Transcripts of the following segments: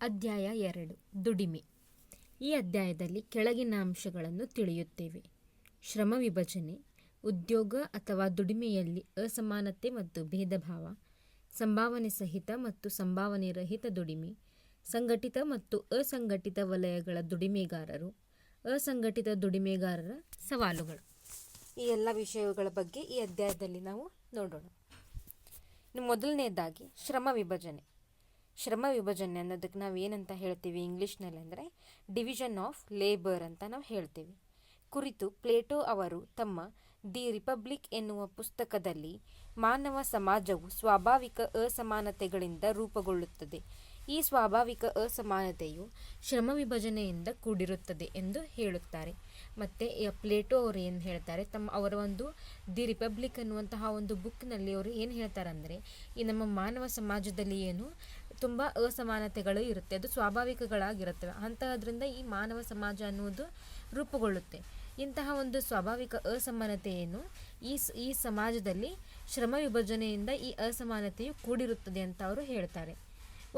ಅಧ್ಯಾಯ 2 ದುಡಿಮೆ. ಈ ಅಧ್ಯಾಯದಲ್ಲಿ ಕೆಳಗಿನ ಅಂಶಗಳನ್ನು ತಿಳಿಯುತ್ತೇವೆ. ಶ್ರಮ ವಿಭಜನೆ, ಉದ್ಯೋಗ ಅಥವಾ ದುಡಿಮೆಯಲ್ಲಿ ಅಸಮಾನತೆ ಮತ್ತು ಭೇದಭಾವ, ಸಂಭಾವನೆ ಸಹಿತ ಮತ್ತು ಸಂಭಾವನೆ ರಹಿತ ದುಡಿಮೆ, ಸಂಘಟಿತ ಮತ್ತು ಅಸಂಘಟಿತ ವಲಯಗಳ ದುಡಿಮೆಗಾರರು, ಅಸಂಘಟಿತ ದುಡಿಮೆಗಾರರ ಸವಾಲುಗಳು. ಈ ಎಲ್ಲ ವಿಷಯಗಳ ಬಗ್ಗೆ ಈ ಅಧ್ಯಾಯದಲ್ಲಿ ನಾವು ನೋಡೋಣ. ಇನ್ನು ಮೊದಲನೇದಾಗಿ ಶ್ರಮ ವಿಭಜನೆ. ಶ್ರಮ ವಿಭಜನೆ ಅನ್ನೋದಕ್ಕೆ ನಾವು ಏನಂತ ಹೇಳ್ತೀವಿ ಇಂಗ್ಲೀಷ್ನಲ್ಲಿ ಅಂದರೆ ಡಿವಿಷನ್ ಆಫ್ ಲೇಬರ್ ಅಂತ ನಾವು ಹೇಳ್ತೀವಿ. ಕುರಿತು ಪ್ಲೇಟೋ ಅವರು ತಮ್ಮ ದಿ ರಿಪಬ್ಲಿಕ್ ಎನ್ನುವ ಪುಸ್ತಕದಲ್ಲಿ ಮಾನವ ಸಮಾಜವು ಸ್ವಾಭಾವಿಕ ಅಸಮಾನತೆಗಳಿಂದ ರೂಪುಗೊಳ್ಳುತ್ತದೆ. ಈ ಸ್ವಾಭಾವಿಕ ಅಸಮಾನತೆಯು ಶ್ರಮ ವಿಭಜನೆಯಿಂದ ಕೂಡಿರುತ್ತದೆ ಎಂದು ಹೇಳುತ್ತಾರೆ. ಮತ್ತು ಪ್ಲೇಟೋ ಅವರು ಏನು ಹೇಳ್ತಾರೆ, ಅವರ ಒಂದು ದಿ ರಿಪಬ್ಲಿಕ್ ಅನ್ನುವಂತಹ ಒಂದು ಬುಕ್ನಲ್ಲಿ ಅವರು ಏನು ಹೇಳ್ತಾರೆ ಅಂದರೆ, ಈ ನಮ್ಮ ಮಾನವ ಸಮಾಜದಲ್ಲಿ ಏನು ತುಂಬ ಅಸಮಾನತೆಗಳು ಇರುತ್ತೆ, ಅದು ಸ್ವಾಭಾವಿಕಗಳಾಗಿರುತ್ತವೆ. ಅಂತಹದ್ರಿಂದ ಈ ಮಾನವ ಸಮಾಜ ಅನ್ನುವುದು ರೂಪುಗೊಳ್ಳುತ್ತೆ. ಇಂತಹ ಒಂದು ಸ್ವಾಭಾವಿಕ ಅಸಮಾನತೆಯನ್ನು ಈ ಸಮಾಜದಲ್ಲಿ ಶ್ರಮ ವಿಭಜನೆಯಿಂದ ಈ ಅಸಮಾನತೆಯು ಕೂಡಿರುತ್ತದೆ ಅಂತ ಅವರು ಹೇಳ್ತಾರೆ.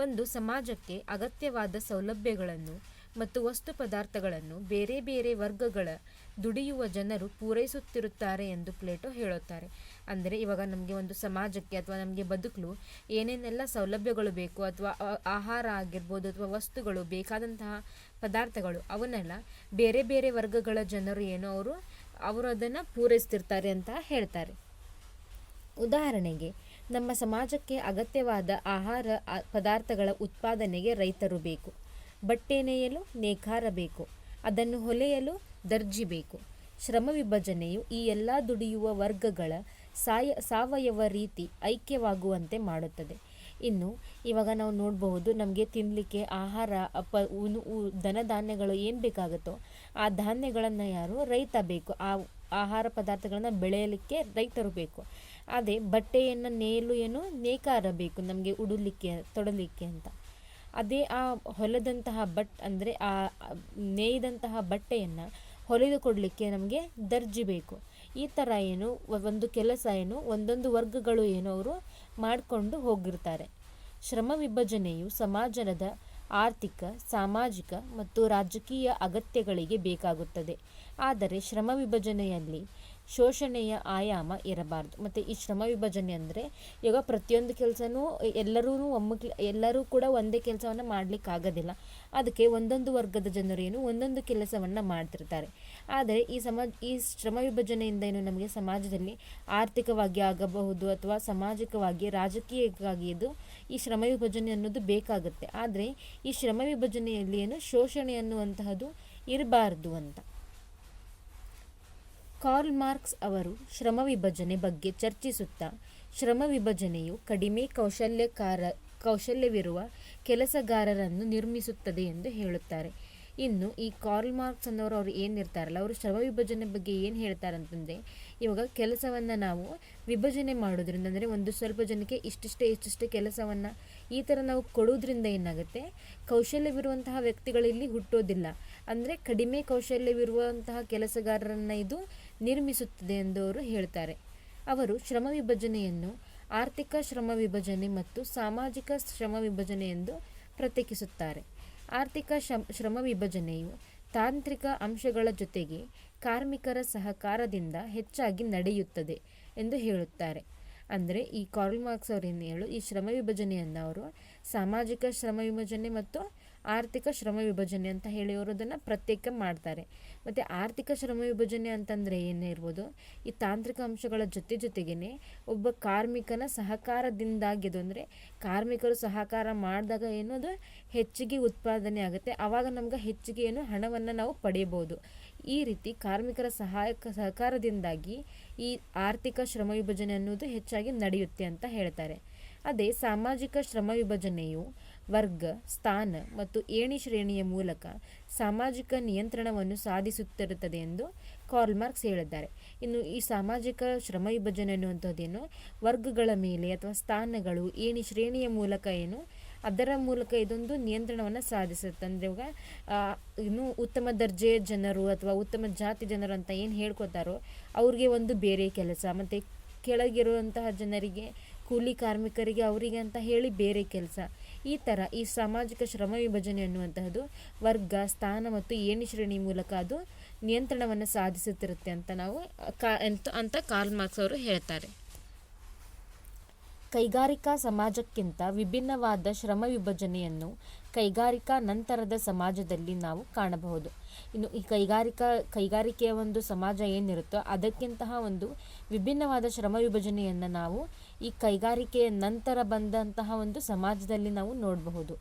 ಒಂದು ಸಮಾಜಕ್ಕೆ ಅಗತ್ಯವಾದ ಸೌಲಭ್ಯಗಳನ್ನು ಮತ್ತು ವಸ್ತು ಪದಾರ್ಥಗಳನ್ನು ಬೇರೆ ಬೇರೆ ವರ್ಗಗಳ ದುಡಿಯುವ ಜನರು ಪೂರೈಸುತ್ತಿರುತ್ತಾರೆ ಎಂದು ಪ್ಲೇಟೋ ಹೇಳುತ್ತಾರೆ. ಅಂದರೆ ಇವಾಗ ನಮಗೆ ಒಂದು ಸಮಾಜಕ್ಕೆ ಅಥವಾ ನಮಗೆ ಬದುಕಲು ಏನೇನೆಲ್ಲ ಸೌಲಭ್ಯಗಳು ಬೇಕು, ಅಥವಾ ಆಹಾರ ಆಗಿರ್ಬೋದು ಅಥವಾ ವಸ್ತುಗಳು ಬೇಕಾದಂತಹ ಪದಾರ್ಥಗಳು, ಅವನ್ನೆಲ್ಲ ಬೇರೆ ಬೇರೆ ವರ್ಗಗಳ ಜನರು ಅವರು ಅದನ್ನು ಪೂರೈಸ್ತಿರ್ತಾರೆ ಅಂತ ಹೇಳ್ತಾರೆ. ಉದಾಹರಣೆಗೆ, ನಮ್ಮ ಸಮಾಜಕ್ಕೆ ಅಗತ್ಯವಾದ ಆಹಾರ ಪದಾರ್ಥಗಳ ಉತ್ಪಾದನೆಗೆ ರೈತರು ಬೇಕು, ಬಟ್ಟೆ ನೇಯಲು ನೇಕಾರ ಬೇಕು, ಅದನ್ನು ಹೊಲೆಯಲು ದರ್ಜಿ ಬೇಕು. ಶ್ರಮ ವಿಭಜನೆಯು ಈ ಎಲ್ಲ ದುಡಿಯುವ ವರ್ಗಗಳ ಸಾವಯವ ರೀತಿ ಐಕ್ಯವಾಗುವಂತೆ ಮಾಡುತ್ತದೆ. ಇನ್ನು ಇವಾಗ ನಾವು ನೋಡಬಹುದು, ನಮಗೆ ತಿನ್ನಲಿಕ್ಕೆ ಆಹಾರ ಧನಧಾನ್ಯಗಳು ಏನು ಬೇಕಾಗುತ್ತೋ ಆ ಧಾನ್ಯಗಳನ್ನು ರೈತ ಬೇಕು, ಆ ಆಹಾರ ಪದಾರ್ಥಗಳನ್ನು ಬೆಳೆಯಲಿಕ್ಕೆ ರೈತರು ಬೇಕು. ಅದೇ ಬಟ್ಟೆಯನ್ನು ನೇಯಲು ನೇಕಾರ ಬೇಕು, ನಮಗೆ ಉಡಲಿಕ್ಕೆ ತೊಡಲಿಕ್ಕೆ ಅಂತ. ಅದೇ ಆ ಹೊಲದಂತಹ ಅಂದರೆ ಆ ನೇಯ್ದಂತಹ ಬಟ್ಟೆಯನ್ನು ಹೊಲಿದು ಕೊಡಲಿಕ್ಕೆ ನಮಗೆ ದರ್ಜಿ ಬೇಕು. ಈ ಥರ ಒಂದು ಕೆಲಸ ಒಂದೊಂದು ವರ್ಗಗಳು ಅವರು ಮಾಡಿಕೊಂಡು ಹೋಗಿರ್ತಾರೆ. ಶ್ರಮ ವಿಭಜನೆಯು ಸಮಾಜದ ಆರ್ಥಿಕ, ಸಾಮಾಜಿಕ ಮತ್ತು ರಾಜಕೀಯ ಅಗತ್ಯಗಳಿಗೆ ಬೇಕಾಗುತ್ತದೆ. ಆದರೆ ಶ್ರಮ ವಿಭಜನೆಯಲ್ಲಿ ಶೋಷಣೆಯ ಆಯಾಮ ಇರಬಾರ್ದು. ಮತ್ತು ಈ ಶ್ರಮ ವಿಭಜನೆ ಅಂದರೆ ಇವಾಗ ಪ್ರತಿಯೊಂದು ಕೆಲಸನೂ ಎಲ್ಲರೂ ಕೂಡ ಒಂದೇ ಕೆಲಸವನ್ನು ಮಾಡಲಿಕ್ಕಾಗೋದಿಲ್ಲ. ಅದಕ್ಕೆ ಒಂದೊಂದು ವರ್ಗದ ಜನರು ಒಂದೊಂದು ಕೆಲಸವನ್ನು ಮಾಡ್ತಿರ್ತಾರೆ. ಆದರೆ ಈ ಶ್ರಮ ವಿಭಜನೆಯಿಂದ ನಮಗೆ ಸಮಾಜದಲ್ಲಿ ಆರ್ಥಿಕವಾಗಿ ಆಗಬಹುದು ಅಥವಾ ಸಾಮಾಜಿಕವಾಗಿ ರಾಜಕೀಯಕ್ಕಾಗಿ ಈ ಶ್ರಮ ವಿಭಜನೆ ಅನ್ನೋದು ಬೇಕಾಗುತ್ತೆ. ಆದರೆ ಈ ಶ್ರಮ ವಿಭಜನೆಯಲ್ಲಿ ಶೋಷಣೆ ಅನ್ನುವಂತಹದ್ದು ಇರಬಾರ್ದು ಅಂತ. ಕಾರ್ಲ್ ಮಾರ್ಕ್ಸ್ ಅವರು ಶ್ರಮ ವಿಭಜನೆ ಬಗ್ಗೆ ಚರ್ಚಿಸುತ್ತಾ, ಶ್ರಮ ವಿಭಜನೆಯು ಕಡಿಮೆ ಕೌಶಲ್ಯವಿರುವ ಕೆಲಸಗಾರರನ್ನು ನಿರ್ಮಿಸುತ್ತದೆ ಎಂದು ಹೇಳುತ್ತಾರೆ. ಇನ್ನು ಈ ಕಾರ್ಲ್ ಮಾರ್ಕ್ಸ್ ಅನ್ನೋರು ಏನಿರ್ತಾರಲ್ಲ, ಅವರು ಶ್ರಮ ವಿಭಜನೆ ಬಗ್ಗೆ ಏನು ಹೇಳ್ತಾರೆ ಅಂತಂದರೆ, ಇವಾಗ ಕೆಲಸವನ್ನು ನಾವು ವಿಭಜನೆ ಮಾಡೋದ್ರಿಂದ, ಅಂದರೆ ಒಂದು ಸ್ವಲ್ಪ ಜನಕ್ಕೆ ಇಷ್ಟಿಷ್ಟೇ ಕೆಲಸವನ್ನು ಈ ಥರ ನಾವು ಕೊಡೋದ್ರಿಂದ ಏನಾಗುತ್ತೆ, ಕೌಶಲ್ಯವಿರುವಂತಹ ವ್ಯಕ್ತಿಗಳಲ್ಲಿ ಹುಟ್ಟೋದಿಲ್ಲ. ಅಂದರೆ ಕಡಿಮೆ ಕೌಶಲ್ಯವಿರುವಂತಹ ಕೆಲಸಗಾರರನ್ನು ಇದು ನಿರ್ಮಿಸುತ್ತದೆ ಎಂದು ಅವರು ಹೇಳ್ತಾರೆ. ಅವರು ಶ್ರಮ ವಿಭಜನೆಯನ್ನು ಆರ್ಥಿಕ ಶ್ರಮ ವಿಭಜನೆ ಮತ್ತು ಸಾಮಾಜಿಕ ಶ್ರಮ ವಿಭಜನೆ ಎಂದು ಪ್ರತ್ಯೇಕಿಸುತ್ತಾರೆ. ಆರ್ಥಿಕ ಶ್ರಮ ವಿಭಜನೆಯು ತಾಂತ್ರಿಕ ಅಂಶಗಳ ಜೊತೆಗೆ ಕಾರ್ಮಿಕರ ಸಹಕಾರದಿಂದ ಹೆಚ್ಚಾಗಿ ನಡೆಯುತ್ತದೆ ಎಂದು ಹೇಳುತ್ತಾರೆ. ಅಂದರೆ ಈ ಕಾರ್ಲ್ ಮಾರ್ಕ್ಸ್ ಅವರು ಈ ಶ್ರಮ ವಿಭಜನೆಯನ್ನು ಅವರು ಸಾಮಾಜಿಕ ಶ್ರಮ ವಿಭಜನೆ ಮತ್ತು ಆರ್ಥಿಕ ಶ್ರಮ ವಿಭಜನೆ ಅಂತ ಹೇಳಿ ಅವರು ಅದನ್ನು ಪ್ರತ್ಯೇಕ ಮಾಡ್ತಾರೆ. ಮತ್ತು ಆರ್ಥಿಕ ಶ್ರಮ ವಿಭಜನೆ ಅಂತಂದರೆ ಏನಿರ್ಬೋದು, ಈ ತಾಂತ್ರಿಕ ಅಂಶಗಳ ಜೊತೆಗೇ ಒಬ್ಬ ಕಾರ್ಮಿಕನ ಸಹಕಾರದಿಂದಾಗಿದ್ದು, ಅಂದರೆ ಕಾರ್ಮಿಕರು ಸಹಕಾರ ಮಾಡಿದಾಗ ಅದು ಹೆಚ್ಚಿಗೆ ಉತ್ಪಾದನೆ ಆಗುತ್ತೆ. ಆವಾಗ ನಮ್ಗೆ ಹೆಚ್ಚಿಗೆ ಹಣವನ್ನು ನಾವು ಪಡೆಯಬಹುದು. ಈ ರೀತಿ ಕಾರ್ಮಿಕರ ಸಹಕಾರದಿಂದಾಗಿ ಈ ಆರ್ಥಿಕ ಶ್ರಮ ವಿಭಜನೆ ಅನ್ನೋದು ಹೆಚ್ಚಾಗಿ ನಡೆಯುತ್ತೆ ಅಂತ ಹೇಳ್ತಾರೆ. ಅದೇ ಸಾಮಾಜಿಕ ಶ್ರಮ ವಿಭಜನೆಯು ವರ್ಗ, ಸ್ಥಾನ ಮತ್ತು ಏಣಿ ಶ್ರೇಣಿಯ ಮೂಲಕ ಸಾಮಾಜಿಕ ನಿಯಂತ್ರಣವನ್ನು ಸಾಧಿಸುತ್ತಿರುತ್ತದೆ ಎಂದು ಕಾರ್ಲ್ ಮಾರ್ಕ್ಸ್ ಹೇಳಿದ್ದಾರೆ. ಇನ್ನು ಈ ಸಾಮಾಜಿಕ ಶ್ರಮ ವಿಭಜನೆ ಅನ್ನುವಂಥದ್ದೇನು ವರ್ಗಗಳ ಮೇಲೆ ಅಥವಾ ಸ್ಥಾನಗಳು, ಏಣಿ ಶ್ರೇಣಿಯ ಮೂಲಕ ಅದರ ಮೂಲಕ ಇದೊಂದು ನಿಯಂತ್ರಣವನ್ನು ಸಾಧಿಸುತ್ತೆ. ಅಂದರೆ ಇವಾಗ ಇನ್ನು ಉತ್ತಮ ದರ್ಜೆಯ ಜನರು ಅಥವಾ ಉತ್ತಮ ಜಾತಿ ಜನರು ಅಂತ ಏನು ಹೇಳ್ಕೊತಾರೋ ಅವ್ರಿಗೆ ಒಂದು ಬೇರೆ ಕೆಲಸ, ಮತ್ತು ಕೆಳಗಿರುವಂತಹ ಜನರಿಗೆ ಕೂಲಿ ಕಾರ್ಮಿಕರಿಗೆ ಅವರಿಗೆ ಅಂತ ಹೇಳಿ ಬೇರೆ ಕೆಲಸ. ಈ ಥರ ಈ ಸಾಮಾಜಿಕ ಶ್ರಮ ವಿಭಜನೆ ಅನ್ನುವಂತಹದ್ದು ವರ್ಗ, ಸ್ಥಾನ ಮತ್ತು ಏಣಿ ಶ್ರೇಣಿ ಮೂಲಕ ಅದು ನಿಯಂತ್ರಣವನ್ನು ಸಾಧಿಸುತ್ತಿರುತ್ತೆ ಅಂತ ನಾವು ಅಂತ ಕಾರ್ಲ್ ಮಾರ್ಕ್ಸ್ ಅವರು ಹೇಳ್ತಾರೆ. ಕೈಗಾರಿಕಾ ಸಮಾಜಕ್ಕಿಂತ ವಿಭಿನ್ನವಾದ ಶ್ರಮ ವಿಭಜನೆಯನ್ನು ಕೈಗಾರಿಕಾ ನಂತರದ ಸಮಾಜದಲ್ಲಿ ನಾವು ಕಾಣಬಹುದು. ಇನ್ನು ಈ ಕೈಗಾರಿಕೆಯ ಒಂದು ಸಮಾಜ ಏನಿರುತ್ತೋ ಅದಕ್ಕಿಂತಹ ಒಂದು ವಿಭಿನ್ನವಾದ ಶ್ರಮ ವಿಭಜನೆಯನ್ನು ನಾವು ಈ ಕೈಗಾರಿಕೆಯ ನಂತರ ಬಂದಂತಹ ಒಂದು ಸಮಾಜದಲ್ಲಿ ನಾವು ನೋಡಬಹುದು.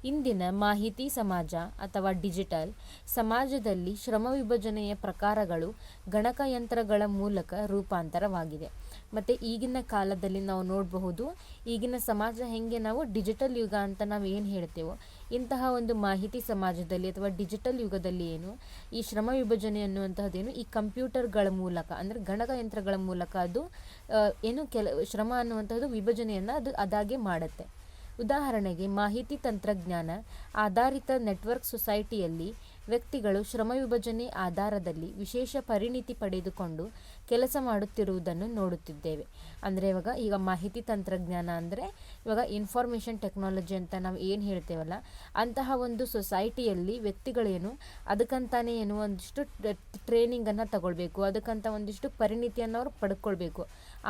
ಇಂದಿನ ಮಾಹಿತಿ ಸಮಾಜ ಅಥವಾ ಡಿಜಿಟಲ್ ಸಮಾಜದಲ್ಲಿ ಶ್ರಮ ವಿಭಜನೆಯ ಪ್ರಕಾರಗಳು ಗಣಕಯಂತ್ರಗಳ ಮೂಲಕ ರೂಪಾಂತರವಾಗಿದೆ. ಮತ್ತು ಈಗಿನ ಕಾಲದಲ್ಲಿ ನಾವು ನೋಡಬಹುದು, ಈಗಿನ ಸಮಾಜ ಹೆಂಗೆ ನಾವು ಡಿಜಿಟಲ್ ಯುಗ ಅಂತ ನಾವು ಏನು ಹೇಳ್ತೇವೋ ಇಂತಹ ಒಂದು ಮಾಹಿತಿ ಸಮಾಜದಲ್ಲಿ ಅಥವಾ ಡಿಜಿಟಲ್ ಯುಗದಲ್ಲಿ ಏನು ಈ ಶ್ರಮ ವಿಭಜನೆ ಅನ್ನುವಂತಹದ್ದೇನು ಈ ಕಂಪ್ಯೂಟರ್ಗಳ ಮೂಲಕ ಅಂದರೆ ಗಣಕಯಂತ್ರಗಳ ಮೂಲಕ ಅದು ಶ್ರಮ ಅನ್ನುವಂಥದ್ದು ವಿಭಜನೆಯನ್ನು ಅದಾಗೆ ಮಾಡುತ್ತೆ. ಉದಾಹರಣೆಗೆ ಮಾಹಿತಿ ತಂತ್ರಜ್ಞಾನ ಆಧಾರಿತ ನೆಟ್ವರ್ಕ್ ಸೊಸೈಟಿಯಲ್ಲಿ ವ್ಯಕ್ತಿಗಳು ಶ್ರಮ ವಿಭಜನೆ ಆಧಾರದಲ್ಲಿ ವಿಶೇಷ ಪರಿಣಿತಿ ಪಡೆದುಕೊಂಡು ಕೆಲಸ ಮಾಡುತ್ತಿರುವುದನ್ನು ನೋಡುತ್ತಿದ್ದೇವೆ. ಅಂದರೆ ಈಗ ಮಾಹಿತಿ ತಂತ್ರಜ್ಞಾನ ಅಂದರೆ ಇವಾಗ ಇನ್ಫಾರ್ಮೇಷನ್ ಟೆಕ್ನಾಲಜಿ ಅಂತ ನಾವು ಏನು ಹೇಳ್ತೇವಲ್ಲ, ಅಂತಹ ಒಂದು ಸೊಸೈಟಿಯಲ್ಲಿ ವ್ಯಕ್ತಿಗಳೇನು ಅದಕ್ಕಂತಾನೆ ಒಂದಿಷ್ಟು ಟ್ರೈನಿಂಗನ್ನು ತಗೊಳ್ಬೇಕು, ಅದಕ್ಕಂತ ಒಂದಿಷ್ಟು ಪರಿಣಿತಿಯನ್ನು ಅವರು ಪಡ್ಕೊಳ್ಬೇಕು.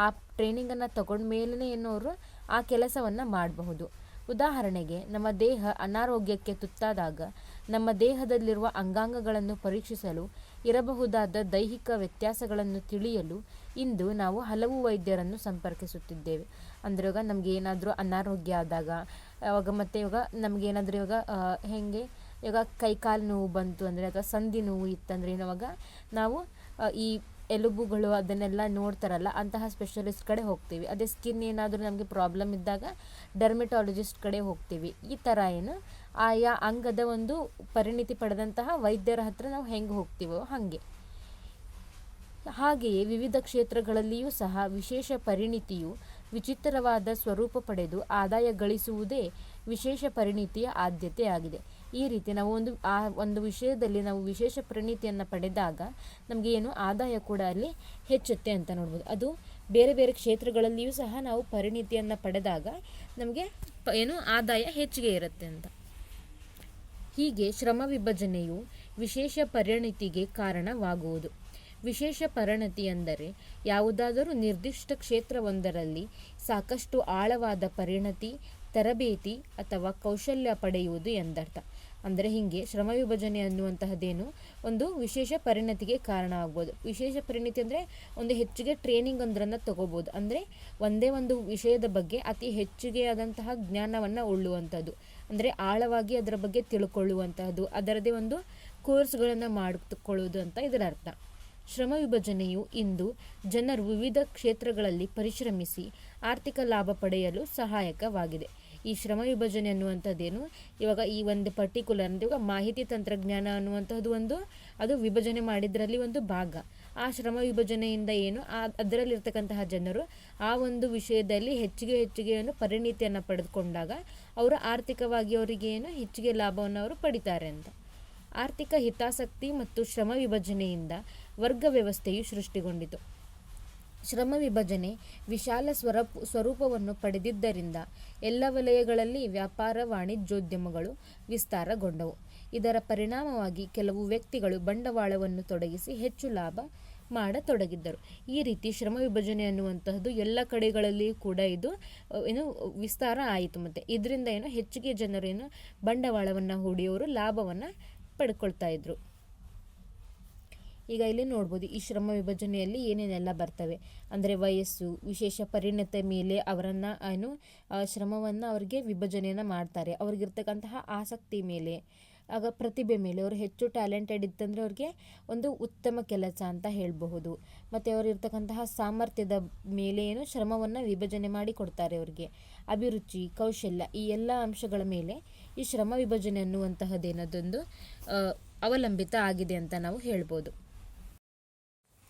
ಆ ಟ್ರೈನಿಂಗನ್ನು ತಗೊಂಡ್ಮೇಲೆ ಅವರು ಆ ಕೆಲಸವನ್ನು ಮಾಡಬಹುದು. ಉದಾಹರಣೆಗೆ ನಮ್ಮ ದೇಹ ಅನಾರೋಗ್ಯಕ್ಕೆ ತುತ್ತಾದಾಗ ನಮ್ಮ ದೇಹದಲ್ಲಿರುವ ಅಂಗಾಂಗಗಳನ್ನು ಪರೀಕ್ಷಿಸಲು ಇರಬಹುದಾದ ದೈಹಿಕ ವ್ಯತ್ಯಾಸಗಳನ್ನು ತಿಳಿಯಲು ಇಂದು ನಾವು ಹಲವು ವೈದ್ಯರನ್ನು ಸಂಪರ್ಕಿಸುತ್ತಿದ್ದೇವೆ. ಅಂದರೆ ಇವಾಗ ನಮಗೆ ಏನಾದರೂ ಅನಾರೋಗ್ಯ ಆದಾಗ ಇವಾಗ ನಮಗೇನಾದರೂ ಇವಾಗ ಕೈಕಾಲು ನೋವು ಬಂತು ಅಂದರೆ ಅಥವಾ ಸಂಧಿ ನೋವು ಇತ್ತಂದರೆ ನಾವು ಈ ಎಲುಬುಗಳು ಅದನ್ನೆಲ್ಲ ನೋಡ್ತಾರಲ್ಲ ಅಂತಹ ಸ್ಪೆಷಲಿಸ್ಟ್ ಕಡೆ ಹೋಗ್ತೀವಿ. ಅದೇ ಸ್ಕಿನ್ ಏನಾದರೂ ನಮಗೆ ಪ್ರಾಬ್ಲಮ್ ಇದ್ದಾಗ ಡರ್ಮೆಟಾಲಜಿಸ್ಟ್ ಕಡೆ ಹೋಗ್ತೀವಿ. ಈ ಥರ ಆಯಾ ಅಂಗದ ಒಂದು ಪರಿಣಿತಿ ಪಡೆದಂತಹ ವೈದ್ಯರ ಹತ್ರ ನಾವು ಹೆಂಗೆ ಹೋಗ್ತೀವೋ ಹಾಗೆಯೇ ವಿವಿಧ ಕ್ಷೇತ್ರಗಳಲ್ಲಿಯೂ ಸಹ ವಿಶೇಷ ಪರಿಣಿತಿಯು ವಿಚಿತ್ರವಾದ ಸ್ವರೂಪ ಪಡೆದು ಆದಾಯ ಗಳಿಸುವುದೇ ವಿಶೇಷ ಪರಿಣಿತಿಯ ಆದ್ಯತೆಯಾಗಿದೆ. ಈ ರೀತಿ ನಾವು ಒಂದು ವಿಷಯದಲ್ಲಿ ನಾವು ವಿಶೇಷ ಪರಿಣಿತಿಯನ್ನು ಪಡೆದಾಗ ನಮಗೆ ಆದಾಯ ಕೂಡ ಅಲ್ಲಿ ಹೆಚ್ಚುತ್ತೆ ಅಂತ ನೋಡ್ಬೋದು. ಅದು ಬೇರೆ ಬೇರೆ ಕ್ಷೇತ್ರಗಳಲ್ಲಿಯೂ ಸಹ ನಾವು ಪರಿಣಿತಿಯನ್ನು ಪಡೆದಾಗ ನಮಗೆ ಆದಾಯ ಹೆಚ್ಚಿಗೆ ಇರುತ್ತೆ ಅಂತ. ಹೀಗೆ ಶ್ರಮ ವಿಭಜನೆಯು ವಿಶೇಷ ಪರಿಣಿತಿಗೆ ಕಾರಣವಾಗುವುದು. ವಿಶೇಷ ಪರಿಣತಿ ಎಂದರೆ ಯಾವುದಾದರೂ ನಿರ್ದಿಷ್ಟ ಕ್ಷೇತ್ರವೊಂದರಲ್ಲಿ ಸಾಕಷ್ಟು ಆಳವಾದ ಪರಿಣತಿ, ತರಬೇತಿ ಅಥವಾ ಕೌಶಲ್ಯ ಪಡೆಯುವುದು ಎಂದರ್ಥ. ಅಂದರೆ ಹೀಗೆ ಶ್ರಮ ವಿಭಜನೆ ಅನ್ನುವಂತಹದ್ದೇನು ಒಂದು ವಿಶೇಷ ಪರಿಣತಿಗೆ ಕಾರಣ ಆಗ್ಬೋದು. ವಿಶೇಷ ಪರಿಣತಿ ಅಂದರೆ ಒಂದು ಹೆಚ್ಚಿಗೆ ಟ್ರೈನಿಂಗ್ ಒಂದರನ್ನು ತಗೋಬೋದು. ಅಂದರೆ ಒಂದೇ ಒಂದು ವಿಷಯದ ಬಗ್ಗೆ ಅತಿ ಹೆಚ್ಚಿಗೆ ಆದಂತಹ ಜ್ಞಾನವನ್ನು ಉಳ್ಳುವಂಥದ್ದು, ಅಂದರೆ ಆಳವಾಗಿ ಅದರ ಬಗ್ಗೆ ತಿಳ್ಕೊಳ್ಳುವಂತಹದ್ದು, ಅದರದೇ ಒಂದು ಕೋರ್ಸ್ಗಳನ್ನು ಮಾಡಿಕೊಳ್ಳುವುದು ಅಂತ ಇದರ ಅರ್ಥ. ಶ್ರಮ ವಿಭಜನೆಯು ಇಂದು ಜನರು ವಿವಿಧ ಕ್ಷೇತ್ರಗಳಲ್ಲಿ ಪರಿಶ್ರಮಿಸಿ ಆರ್ಥಿಕ ಲಾಭ ಪಡೆಯಲು ಸಹಾಯಕವಾಗಿದೆ. ಈ ಶ್ರಮ ವಿಭಜನೆ ಅನ್ನುವಂಥದ್ದೇನು ಇವಾಗ ಈ ಒಂದು ಪರ್ಟಿಕ್ಯುಲರ್ ಅಂದರೆ ಇವಾಗ ಮಾಹಿತಿ ತಂತ್ರಜ್ಞಾನ ಅನ್ನುವಂಥದ್ದು ಅದು ವಿಭಜನೆ ಮಾಡಿದ್ರಲ್ಲಿ ಒಂದು ಭಾಗ. ಆ ಶ್ರಮ ವಿಭಜನೆಯಿಂದ ಅದರಲ್ಲಿರ್ತಕ್ಕಂತಹ ಜನರು ಆ ಒಂದು ವಿಷಯದಲ್ಲಿ ಹೆಚ್ಚಿಗೆ ಪರಿಣಿತಿಯನ್ನು ಪಡೆದುಕೊಂಡಾಗ ಅವರು ಆರ್ಥಿಕವಾಗಿ ಅವರಿಗೆ ಹೆಚ್ಚಿಗೆ ಲಾಭವನ್ನು ಅವರು ಪಡಿತಾರೆ ಅಂತ. ಆರ್ಥಿಕ ಹಿತಾಸಕ್ತಿ ಮತ್ತು ಶ್ರಮ ವಿಭಜನೆಯಿಂದ ವರ್ಗ ವ್ಯವಸ್ಥೆಯು ಸೃಷ್ಟಿಗೊಂಡಿತು. ಶ್ರಮ ವಿಭಜನೆ ವಿಶಾಲ ಸ್ವರೂಪವನ್ನು ಪಡೆದಿದ್ದರಿಂದ ಎಲ್ಲ ವಲಯಗಳಲ್ಲಿ ವ್ಯಾಪಾರ ವಾಣಿಜ್ಯೋದ್ಯಮಗಳು ವಿಸ್ತಾರಗೊಂಡವು. ಇದರ ಪರಿಣಾಮವಾಗಿ ಕೆಲವು ವ್ಯಕ್ತಿಗಳು ಬಂಡವಾಳವನ್ನು ತೊಡಗಿಸಿ ಹೆಚ್ಚು ಲಾಭ ಮಾಡತೊಡಗಿದ್ದರು. ಈ ರೀತಿ ಶ್ರಮ ವಿಭಜನೆ ಅನ್ನುವಂತಹದ್ದು ಎಲ್ಲ ಕಡೆಗಳಲ್ಲಿಯೂ ಕೂಡ ಇದು ವಿಸ್ತಾರ ಆಯಿತು. ಮತ್ತು ಇದರಿಂದ ಹೆಚ್ಚಿಗೆ ಜನರು ಬಂಡವಾಳವನ್ನು ಹೂಡಿಯವರು ಲಾಭವನ್ನು ಪಡ್ಕೊಳ್ತಾ ಇದ್ರು. ಈಗ ಇಲ್ಲಿ ನೋಡ್ಬೋದು ಈ ಶ್ರಮ ವಿಭಜನೆಯಲ್ಲಿ ಏನೇನೆಲ್ಲ ಬರ್ತವೆ ಅಂದರೆ ವಯಸ್ಸು, ವಿಶೇಷ ಪರಿಣತಿ ಮೇಲೆ ಅವರನ್ನು ಶ್ರಮವನ್ನು ಅವರಿಗೆ ವಿಭಜನೆಯನ್ನು ಮಾಡ್ತಾರೆ. ಅವ್ರಿಗಿರ್ತಕ್ಕಂತಹ ಆಸಕ್ತಿ ಮೇಲೆ, ಆಗ ಪ್ರತಿಭೆ ಮೇಲೆ, ಅವರು ಹೆಚ್ಚು ಟ್ಯಾಲೆಂಟೆಡ್ ಇತ್ತಂದರೆ ಅವ್ರಿಗೆ ಒಂದು ಉತ್ತಮ ಕೆಲಸ ಅಂತ ಹೇಳಬಹುದು. ಮತ್ತು ಅವರಿರ್ತಕ್ಕಂತಹ ಸಾಮರ್ಥ್ಯದ ಮೇಲೆ ಶ್ರಮವನ್ನು ವಿಭಜನೆ ಮಾಡಿ ಕೊಡ್ತಾರೆ ಅವರಿಗೆ. ಅಭಿರುಚಿ, ಕೌಶಲ್ಯ ಈ ಎಲ್ಲ ಅಂಶಗಳ ಮೇಲೆ ಈ ಶ್ರಮ ವಿಭಜನೆ ಅನ್ನುವಂತಹದ್ದೇನದೊಂದು ಅವಲಂಬಿತ ಆಗಿದೆ ಅಂತ ನಾವು ಹೇಳ್ಬೋದು.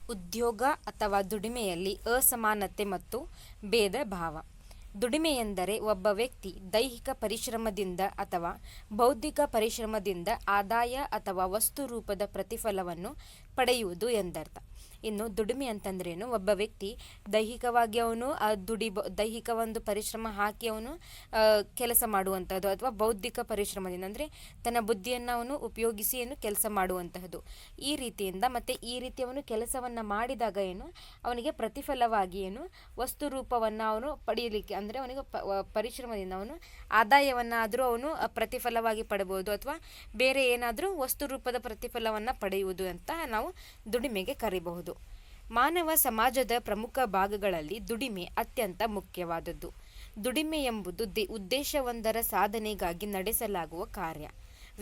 ಉದ್ಯೋಗ ಅಥವಾ ದುಡಿಮೆಯಲ್ಲಿ ಅಸಮಾನತೆ ಮತ್ತು ಭೇದ ಭಾವ. ದುಡಿಮೆ ಎಂದರೆ ಒಬ್ಬ ವ್ಯಕ್ತಿ ದೈಹಿಕ ಪರಿಶ್ರಮದಿಂದ ಅಥವಾ ಬೌದ್ಧಿಕ ಪರಿಶ್ರಮದಿಂದ ಆದಾಯ ಅಥವಾ ವಸ್ತು ರೂಪದ ಪ್ರತಿಫಲವನ್ನು ಪಡೆಯುವುದು ಎಂದರ್ಥ. ಇನ್ನು ದುಡಿಮೆ ಅಂತಂದ್ರೇನು, ಒಬ್ಬ ವ್ಯಕ್ತಿ ದೈಹಿಕವಾಗಿ ಅವನು ದೈಹಿಕ ಒಂದು ಪರಿಶ್ರಮ ಹಾಕಿ ಅವನು ಕೆಲಸ ಮಾಡುವಂಥದ್ದು, ಅಥವಾ ಬೌದ್ಧಿಕ ಪರಿಶ್ರಮದಿಂದ ಅಂದರೆ ತನ್ನ ಬುದ್ಧಿಯನ್ನು ಅವನು ಉಪಯೋಗಿಸಿ ಏನು ಕೆಲಸ ಮಾಡುವಂತಹದ್ದು. ಈ ರೀತಿಯಿಂದ ಮತ್ತೆ ಈ ರೀತಿ ಅವನು ಕೆಲಸವನ್ನು ಮಾಡಿದಾಗ ಏನು ಅವನಿಗೆ ಪ್ರತಿಫಲವಾಗಿ ಏನು ವಸ್ತು ರೂಪವನ್ನು ಅವನು ಪಡೆಯಲಿಕ್ಕೆ, ಅಂದರೆ ಅವನಿಗೆ ಪರಿಶ್ರಮದಿಂದ ಅವನು ಆದಾಯವನ್ನಾದರೂ ಅವನು ಪ್ರತಿಫಲವಾಗಿ ಪಡೆಯಬಹುದು, ಅಥವಾ ಬೇರೆ ಏನಾದರೂ ವಸ್ತು ರೂಪದ ಪ್ರತಿಫಲವನ್ನು ಪಡೆಯುವುದು ಅಂತ ನಾವು ದುಡಿಮೆಗೆ ಕರೀಬಹುದು. ಮಾನವ ಸಮಾಜದ ಪ್ರಮುಖ ಭಾಗಗಳಲ್ಲಿ ದುಡಿಮೆ ಅತ್ಯಂತ ಮುಖ್ಯವಾದದ್ದು. ದುಡಿಮೆ ಎಂಬುದು ಉದ್ದೇಶವೊಂದರ ಸಾಧನೆಗಾಗಿ ನಡೆಸಲಾಗುವ ಕಾರ್ಯ.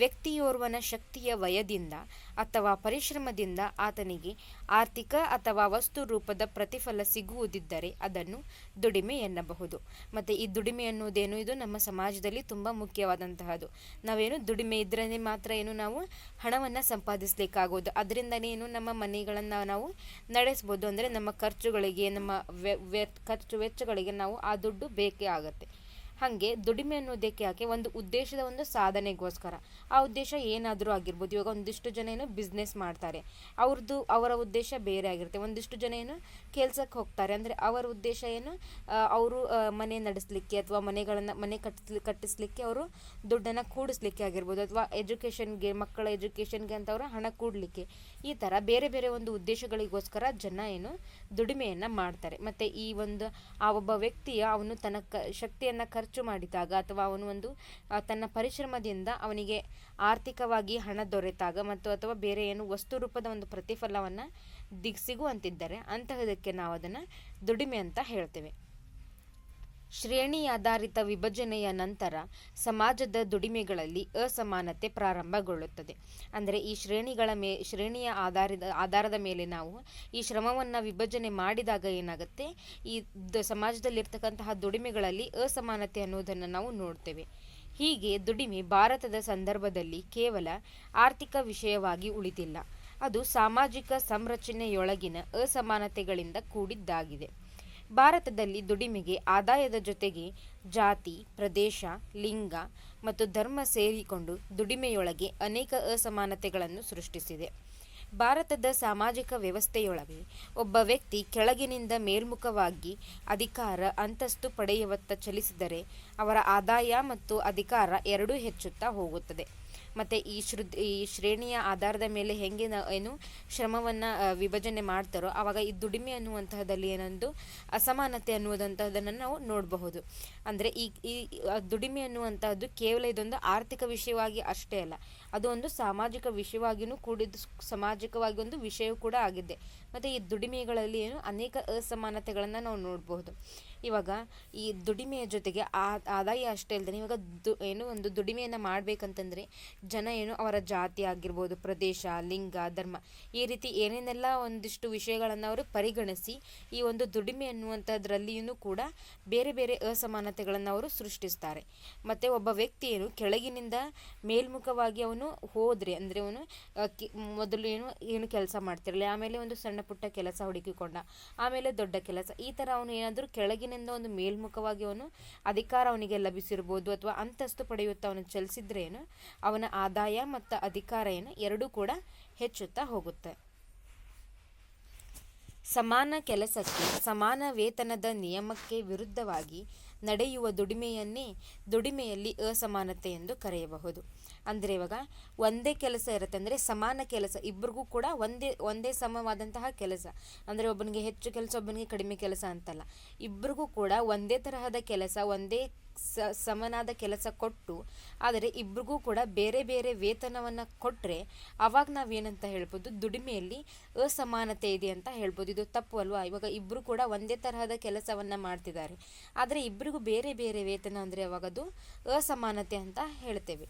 ವ್ಯಕ್ತಿಯೋರ್ವನ ಶಕ್ತಿಯ ವಯದಿಂದ ಅಥವಾ ಪರಿಶ್ರಮದಿಂದ ಆತನಿಗೆ ಆರ್ಥಿಕ ಅಥವಾ ವಸ್ತು ರೂಪದ ಪ್ರತಿಫಲ ಸಿಗುವುದಿದ್ದರೆ ಅದನ್ನು ದುಡಿಮೆ ಎನ್ನಬಹುದು. ಮತ್ತು ಈ ದುಡಿಮೆ ಅನ್ನೋದೇನು, ಇದು ನಮ್ಮ ಸಮಾಜದಲ್ಲಿ ತುಂಬ ಮುಖ್ಯವಾದಂತಹದ್ದು. ನಾವೇನು ದುಡಿಮೆ ಇದ್ರೇ ಮಾತ್ರ ಏನು ನಾವು ಹಣವನ್ನು ಸಂಪಾದಿಸಲಿಕ್ಕಾಗೋದು, ಅದರಿಂದನೇ ಏನು ನಮ್ಮ ಮನೆಗಳನ್ನು ನಾವು ನಡೆಸ್ಬೋದು. ಅಂದರೆ ನಮ್ಮ ಖರ್ಚುಗಳಿಗೆ, ನಮ್ಮ ಖರ್ಚು ವೆಚ್ಚಗಳಿಗೆ ನಾವು ಆ ದುಡ್ಡು ಬೇಕೇ ಆಗುತ್ತೆ. ಹಾಗೆ ದುಡಿಮೆ ಅನ್ನೋದಕ್ಕೆ ಯಾಕೆ, ಒಂದು ಉದ್ದೇಶದ ಒಂದು ಸಾಧನೆಗೋಸ್ಕರ. ಆ ಉದ್ದೇಶ ಏನಾದರೂ ಆಗಿರ್ಬೋದು. ಇವಾಗ ಒಂದಿಷ್ಟು ಜನ ಏನು ಬಿಸ್ನೆಸ್ ಮಾಡ್ತಾರೆ, ಅವರ ಉದ್ದೇಶ ಬೇರೆ ಆಗಿರುತ್ತೆ. ಒಂದಿಷ್ಟು ಜನ ಏನು ಕೆಲ್ಸಕ್ಕೆ ಹೋಗ್ತಾರೆ, ಅಂದರೆ ಅವರ ಉದ್ದೇಶ ಏನು, ಅವರು ಮನೆ ನಡೆಸಲಿಕ್ಕೆ ಅಥವಾ ಮನೆ ಕಟ್ಟಿಸ್ಲಿಕ್ಕೆ ಅವರು ದುಡ್ಡನ್ನು ಕೂಡಿಸ್ಲಿಕ್ಕೆ ಆಗಿರ್ಬೋದು, ಅಥವಾ ಎಜುಕೇಷನ್ಗೆ, ಮಕ್ಕಳ ಎಜುಕೇಷನ್ಗೆ ಅಂತ ಅವರು ಹಣ ಕೂಡಲಿಕ್ಕೆ. ಈ ಥರ ಬೇರೆ ಬೇರೆ ಒಂದು ಉದ್ದೇಶಗಳಿಗೋಸ್ಕರ ಜನ ಏನು ದುಡಿಮೆಯನ್ನು ಮಾಡ್ತಾರೆ. ಮತ್ತು ಈ ಒಂದು ಒಬ್ಬ ವ್ಯಕ್ತಿಯ ಅವನು ತನ್ನ ಶಕ್ತಿಯನ್ನು ಖರ್ಚು ಮಾಡಿದಾಗ, ಅಥವಾ ಅವನು ಒಂದು ತನ್ನ ಪರಿಶ್ರಮದಿಂದ ಅವನಿಗೆ ಆರ್ಥಿಕವಾಗಿ ಹಣ ದೊರೆತಾಗ, ಮತ್ತು ಅಥವಾ ಬೇರೆ ಏನು ವಸ್ತು ರೂಪದ ಒಂದು ಪ್ರತಿಫಲವನ್ನು ಸಿಗುವಂತಿದ್ದರೆ ಅಂತಹದಕ್ಕೆ ನಾವು ಅದನ್ನು ದುಡಿಮೆ ಅಂತ ಹೇಳ್ತೇವೆ. ಶ್ರೇಣಿ ಆಧಾರಿತ ವಿಭಜನೆಯ ನಂತರ ಸಮಾಜದ ದುಡಿಮೆಗಳಲ್ಲಿ ಅಸಮಾನತೆ ಪ್ರಾರಂಭಗೊಳ್ಳುತ್ತದೆ. ಅಂದರೆ ಈ ಶ್ರೇಣಿಯ ಆಧಾರದ ಮೇಲೆ ನಾವು ಈ ಶ್ರಮವನ್ನು ವಿಭಜನೆ ಮಾಡಿದಾಗ ಏನಾಗುತ್ತೆ, ಈ ಸಮಾಜದಲ್ಲಿರ್ತಕ್ಕಂತಹ ದುಡಿಮೆಗಳಲ್ಲಿ ಅಸಮಾನತೆ ಅನ್ನೋದನ್ನು ನಾವು ನೋಡ್ತೇವೆ. ಹೀಗೆ ದುಡಿಮೆ ಭಾರತದ ಸಂದರ್ಭದಲ್ಲಿ ಕೇವಲ ಆರ್ಥಿಕ ವಿಷಯವಾಗಿ ಉಳಿದಿಲ್ಲ, ಅದು ಸಾಮಾಜಿಕ ಸಂರಚನೆಯೊಳಗಿನ ಅಸಮಾನತೆಗಳಿಂದ ಕೂಡಿದ್ದಾಗಿದೆ. ಭಾರತದಲ್ಲಿ ದುಡಿಮೆಗೆ ಆದಾಯದ ಜೊತೆಗೆ ಜಾತಿ, ಪ್ರದೇಶ, ಲಿಂಗ ಮತ್ತು ಧರ್ಮ ಸೇರಿಕೊಂಡು ದುಡಿಮೆಯೊಳಗೆ ಅನೇಕ ಅಸಮಾನತೆಗಳನ್ನು ಸೃಷ್ಟಿಸಿದೆ. ಭಾರತದ ಸಾಮಾಜಿಕ ವ್ಯವಸ್ಥೆಯೊಳಗೆ ಒಬ್ಬ ವ್ಯಕ್ತಿ ಕೆಳಗಿನಿಂದ ಮೇಲ್ಮುಖವಾಗಿ ಅಧಿಕಾರ, ಅಂತಸ್ತು ಪಡೆಯುವತ್ತ ಚಲಿಸಿದರೆ ಅವರ ಆದಾಯ ಮತ್ತು ಅಧಿಕಾರ ಎರಡೂ ಹೆಚ್ಚುತ್ತಾ ಹೋಗುತ್ತದೆ. ಮತ್ತು ಈ ಶ್ರೇಣಿಯ ಆಧಾರದ ಮೇಲೆ ಹೆಂಗೆ ಏನು ಶ್ರಮವನ್ನು ವಿಭಜನೆ ಮಾಡ್ತಾರೋ ಆವಾಗ ಈ ದುಡಿಮೆ ಅನ್ನುವಂತಹದಲ್ಲಿ ಏನೊಂದು ಅಸಮಾನತೆ ಅನ್ನುವುದಂತಹದನ್ನು ನಾವು ನೋಡಬಹುದು. ಅಂದರೆ ಈ ದುಡಿಮೆ ಅನ್ನುವಂತಹದ್ದು ಕೇವಲ ಇದೊಂದು ಆರ್ಥಿಕ ವಿಷಯವಾಗಿ ಅಷ್ಟೇ ಅಲ್ಲ, ಅದು ಒಂದು ಸಾಮಾಜಿಕ ವಿಷಯವಾಗಿಯೂ ಕೂಡಿದ್ದು, ಸಾಮಾಜಿಕವಾಗಿ ಒಂದು ವಿಷಯ ಕೂಡ ಆಗಿದೆ. ಮತ್ತು ಈ ದುಡಿಮೆಗಳಲ್ಲಿ ಏನು ಅನೇಕ ಅಸಮಾನತೆಗಳನ್ನು ನಾವು ನೋಡಬಹುದು. ಇವಾಗ ಈ ದುಡಿಮೆಯ ಜೊತೆಗೆ ಆದಾಯ ಅಷ್ಟೇ ಅಲ್ಲದೆ ಇವಾಗ ಒಂದು ದುಡಿಮೆಯನ್ನು ಮಾಡಬೇಕಂತಂದರೆ ಜನ ಏನು ಅವರ ಜಾತಿ ಆಗಿರ್ಬೋದು, ಪ್ರದೇಶ, ಲಿಂಗ, ಧರ್ಮ, ಈ ರೀತಿ ಏನೇನೆಲ್ಲ ಒಂದಿಷ್ಟು ವಿಷಯಗಳನ್ನು ಅವರು ಪರಿಗಣಿಸಿ ಈ ಒಂದು ದುಡಿಮೆ ಅನ್ನುವಂಥದ್ರಲ್ಲಿಯೂ ಕೂಡ ಬೇರೆ ಬೇರೆ ಅಸಮಾನತೆಗಳನ್ನು ಅವರು ಸೃಷ್ಟಿಸ್ತಾರೆ. ಮತ್ತು ಒಬ್ಬ ವ್ಯಕ್ತಿ ಏನು ಕೆಳಗಿನಿಂದ ಮೇಲ್ಮುಖವಾಗಿ ಅವನು ಹೋದರೆ, ಅಂದರೆ ಅವನು ಮೊದಲು ಏನು ಕೆಲಸ ಮಾಡ್ತಿರಲಿಲ್ಲ, ಆಮೇಲೆ ಒಂದು ಸಣ್ಣ ಪುಟ್ಟ ಕೆಲಸ ಹುಡುಕಿಕೊಂಡ, ಆಮೇಲೆ ದೊಡ್ಡ ಕೆಲಸ, ಈ ಥರ ಅವನು ಏನಾದರೂ ಕೆಳಗಿನಿಂದ ಒಂದು ಮೇಲ್ಮುಖವಾಗಿ ಅವನು ಅಧಿಕಾರ ಅವನಿಗೆ ಲಭಿಸಿರ್ಬೋದು, ಅಥವಾ ಅಂತಸ್ತು ಪಡೆಯುತ್ತಾ ಅವನು ಚಲಿಸಿದ್ರೇನು ಅವನ ಆದಾಯ ಮತ್ತು ಅಧಿಕಾರ ಏನು ಎರಡೂ ಕೂಡ ಹೆಚ್ಚುತ್ತಾ ಹೋಗುತ್ತೆ. ಸಮಾನ ಕೆಲಸಕ್ಕೆ ಸಮಾನ ವೇತನದ ನಿಯಮಕ್ಕೆ ವಿರುದ್ಧವಾಗಿ ನಡೆಯುವ ದುಡಿಮೆಯಲ್ಲಿ ಅಸಮಾನತೆ ಎಂದು ಕರೆಯಬಹುದು. ಅಂದರೆ ಇವಾಗ ಒಂದೇ ಕೆಲಸ ಇರುತ್ತೆ, ಅಂದರೆ ಸಮಾನ ಕೆಲಸ, ಇಬ್ಬರಿಗೂ ಕೂಡ ಒಂದೇ ಸಮವಾದಂತಹ ಕೆಲಸ, ಅಂದರೆ ಒಬ್ಬನಿಗೆ ಹೆಚ್ಚು ಕೆಲಸ ಒಬ್ಬನಿಗೆ ಕಡಿಮೆ ಕೆಲಸ ಅಂತಲ್ಲ, ಇಬ್ಬರಿಗೂ ಕೂಡ ಒಂದೇ ತರಹದ ಕೆಲಸ, ಒಂದೇ ಸಮನಾದ ಕೆಲಸ ಕೊಟ್ಟು, ಆದರೆ ಇಬ್ರಿಗೂ ಕೂಡ ಬೇರೆ ಬೇರೆ ವೇತನವನ್ನು ಕೊಟ್ಟರೆ ಅವಾಗ ನಾವೇನಂತ ಹೇಳ್ಬೋದು, ದುಡಿಮೆಯಲ್ಲಿ ಅಸಮಾನತೆ ಇದೆ ಅಂತ ಹೇಳ್ಬೋದು. ಇದು ತಪ್ಪು ಅಲ್ವಾ? ಇವಾಗ ಇಬ್ಬರು ಕೂಡ ಒಂದೇ ತರಹದ ಕೆಲಸವನ್ನು ಮಾಡ್ತಿದ್ದಾರೆ, ಆದರೆ ಇಬ್ಬರಿಗೂ ಬೇರೆ ಬೇರೆ ವೇತನ ಅಂದರೆ ಅವಾಗ ಅದು ಅಸಮಾನತೆ ಅಂತ ಹೇಳ್ತೇವೆ.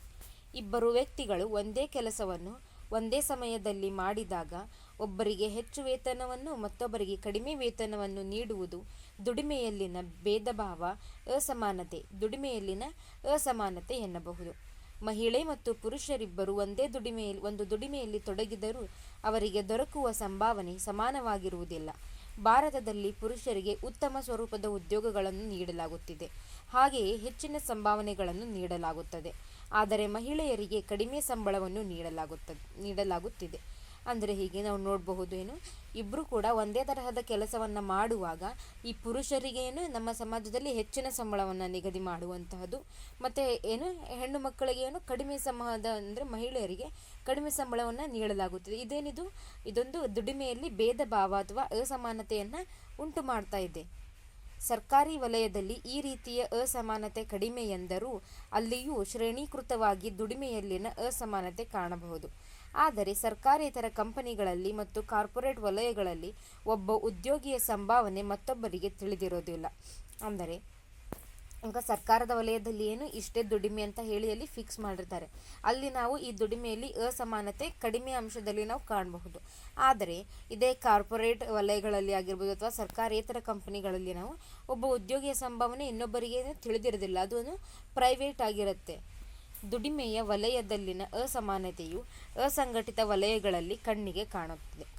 ಇಬ್ಬರು ವ್ಯಕ್ತಿಗಳು ಒಂದೇ ಕೆಲಸವನ್ನು ಒಂದೇ ಸಮಯದಲ್ಲಿ ಮಾಡಿದಾಗ ಒಬ್ಬರಿಗೆ ಹೆಚ್ಚು ವೇತನವನ್ನು ಮತ್ತೊಬ್ಬರಿಗೆ ಕಡಿಮೆ ವೇತನವನ್ನು ನೀಡುವುದು ದುಡಿಮೆಯಲ್ಲಿನ ಭೇದಭಾವ, ದುಡಿಮೆಯಲ್ಲಿನ ಅಸಮಾನತೆ ಎನ್ನಬಹುದು. ಮಹಿಳೆ ಮತ್ತು ಪುರುಷರಿಬ್ಬರು ಒಂದು ದುಡಿಮೆಯಲ್ಲಿ ತೊಡಗಿದರೂ ಅವರಿಗೆ ದೊರಕುವ ಸಂಭಾವನೆ ಸಮಾನವಾಗಿರುವುದಿಲ್ಲ. ಭಾರತದಲ್ಲಿ ಪುರುಷರಿಗೆ ಉತ್ತಮ ಸ್ವರೂಪದ ಉದ್ಯೋಗಗಳನ್ನು ನೀಡಲಾಗುತ್ತಿದೆ, ಹಾಗೆಯೇ ಹೆಚ್ಚಿನ ಸಂಭಾವನೆಗಳನ್ನು ನೀಡಲಾಗುತ್ತದೆ. ಆದರೆ ಮಹಿಳೆಯರಿಗೆ ಕಡಿಮೆ ಸಂಬಳವನ್ನು ನೀಡಲಾಗುತ್ತಿದೆ. ಅಂದರೆ ಹೀಗೆ ನಾವು ನೋಡಬಹುದು ಇಬ್ಬರು ಕೂಡ ಒಂದೇ ತರಹದ ಕೆಲಸವನ್ನು ಮಾಡುವಾಗ ಈ ಪುರುಷರಿಗೆ ನಮ್ಮ ಸಮಾಜದಲ್ಲಿ ಹೆಚ್ಚಿನ ಸಂಬಳವನ್ನು ನಿಗದಿ ಮಾಡುವಂತಹದ್ದು, ಮತ್ತು ಹೆಣ್ಣು ಮಕ್ಕಳಿಗೆ ಕಡಿಮೆ ಸಂಬಳದ ಅಂದರೆ ಮಹಿಳೆಯರಿಗೆ ಕಡಿಮೆ ಸಂಬಳವನ್ನು ನೀಡಲಾಗುತ್ತದೆ. ಇದೊಂದು ದುಡಿಮೆಯಲ್ಲಿ ಭೇದ ಭಾವ ಅಥವಾ ಅಸಮಾನತೆಯನ್ನು ಉಂಟು ಮಾಡ್ತಾ ಇದೆ. ಸರ್ಕಾರಿ ವಲಯದಲ್ಲಿ ಈ ರೀತಿಯ ಅಸಮಾನತೆ ಕಡಿಮೆ ಎಂದರೂ ಅಲ್ಲಿಯೂ ಶ್ರೇಣೀಕೃತವಾಗಿ ದುಡಿಮೆಯಲ್ಲಿನ ಅಸಮಾನತೆ ಕಾಣಬಹುದು. ಆದರೆ ಸರ್ಕಾರೇತರ ಕಂಪನಿಗಳಲ್ಲಿ ಮತ್ತು ಕಾರ್ಪೊರೇಟ್ ವಲಯಗಳಲ್ಲಿ ಒಬ್ಬ ಉದ್ಯೋಗಿಯ ಸಂಭಾವನೆ ಮತ್ತೊಬ್ಬರಿಗೆ ತಿಳಿದಿರೋದಿಲ್ಲ. ಅಂದರೆ ಈಗ ಸರ್ಕಾರದ ವಲಯದಲ್ಲಿ ಇಷ್ಟೇ ದುಡಿಮೆ ಅಂತ ಹೇಳಿ ಅಲ್ಲಿ ಫಿಕ್ಸ್ ಮಾಡಿರ್ತಾರೆ. ಅಲ್ಲಿ ನಾವು ಈ ದುಡಿಮೆಯಲ್ಲಿ ಅಸಮಾನತೆ ಕಡಿಮೆ ಅಂಶದಲ್ಲಿ ನಾವು ಕಾಣಬಹುದು. ಆದರೆ ಇದೇ ಕಾರ್ಪೊರೇಟ್ ವಲಯಗಳಲ್ಲಿ ಆಗಿರ್ಬೋದು ಅಥವಾ ಸರ್ಕಾರೇತರ ಕಂಪನಿಗಳಲ್ಲಿ ನಾವು ಒಬ್ಬ ಉದ್ಯೋಗಿಯ ಸಂಭಾವನೆ ಇನ್ನೊಬ್ಬರಿಗೆ ತಿಳಿದಿರೋದಿಲ್ಲ, ಅದು ಪ್ರೈವೇಟ್ ಆಗಿರುತ್ತೆ. ದುಡಿಮೆಯ ವಲಯದಲ್ಲಿನ ಅಸಮಾನತೆಯು ಅಸಂಘಟಿತ ವಲಯಗಳಲ್ಲಿ ಕಣ್ಣಿಗೆ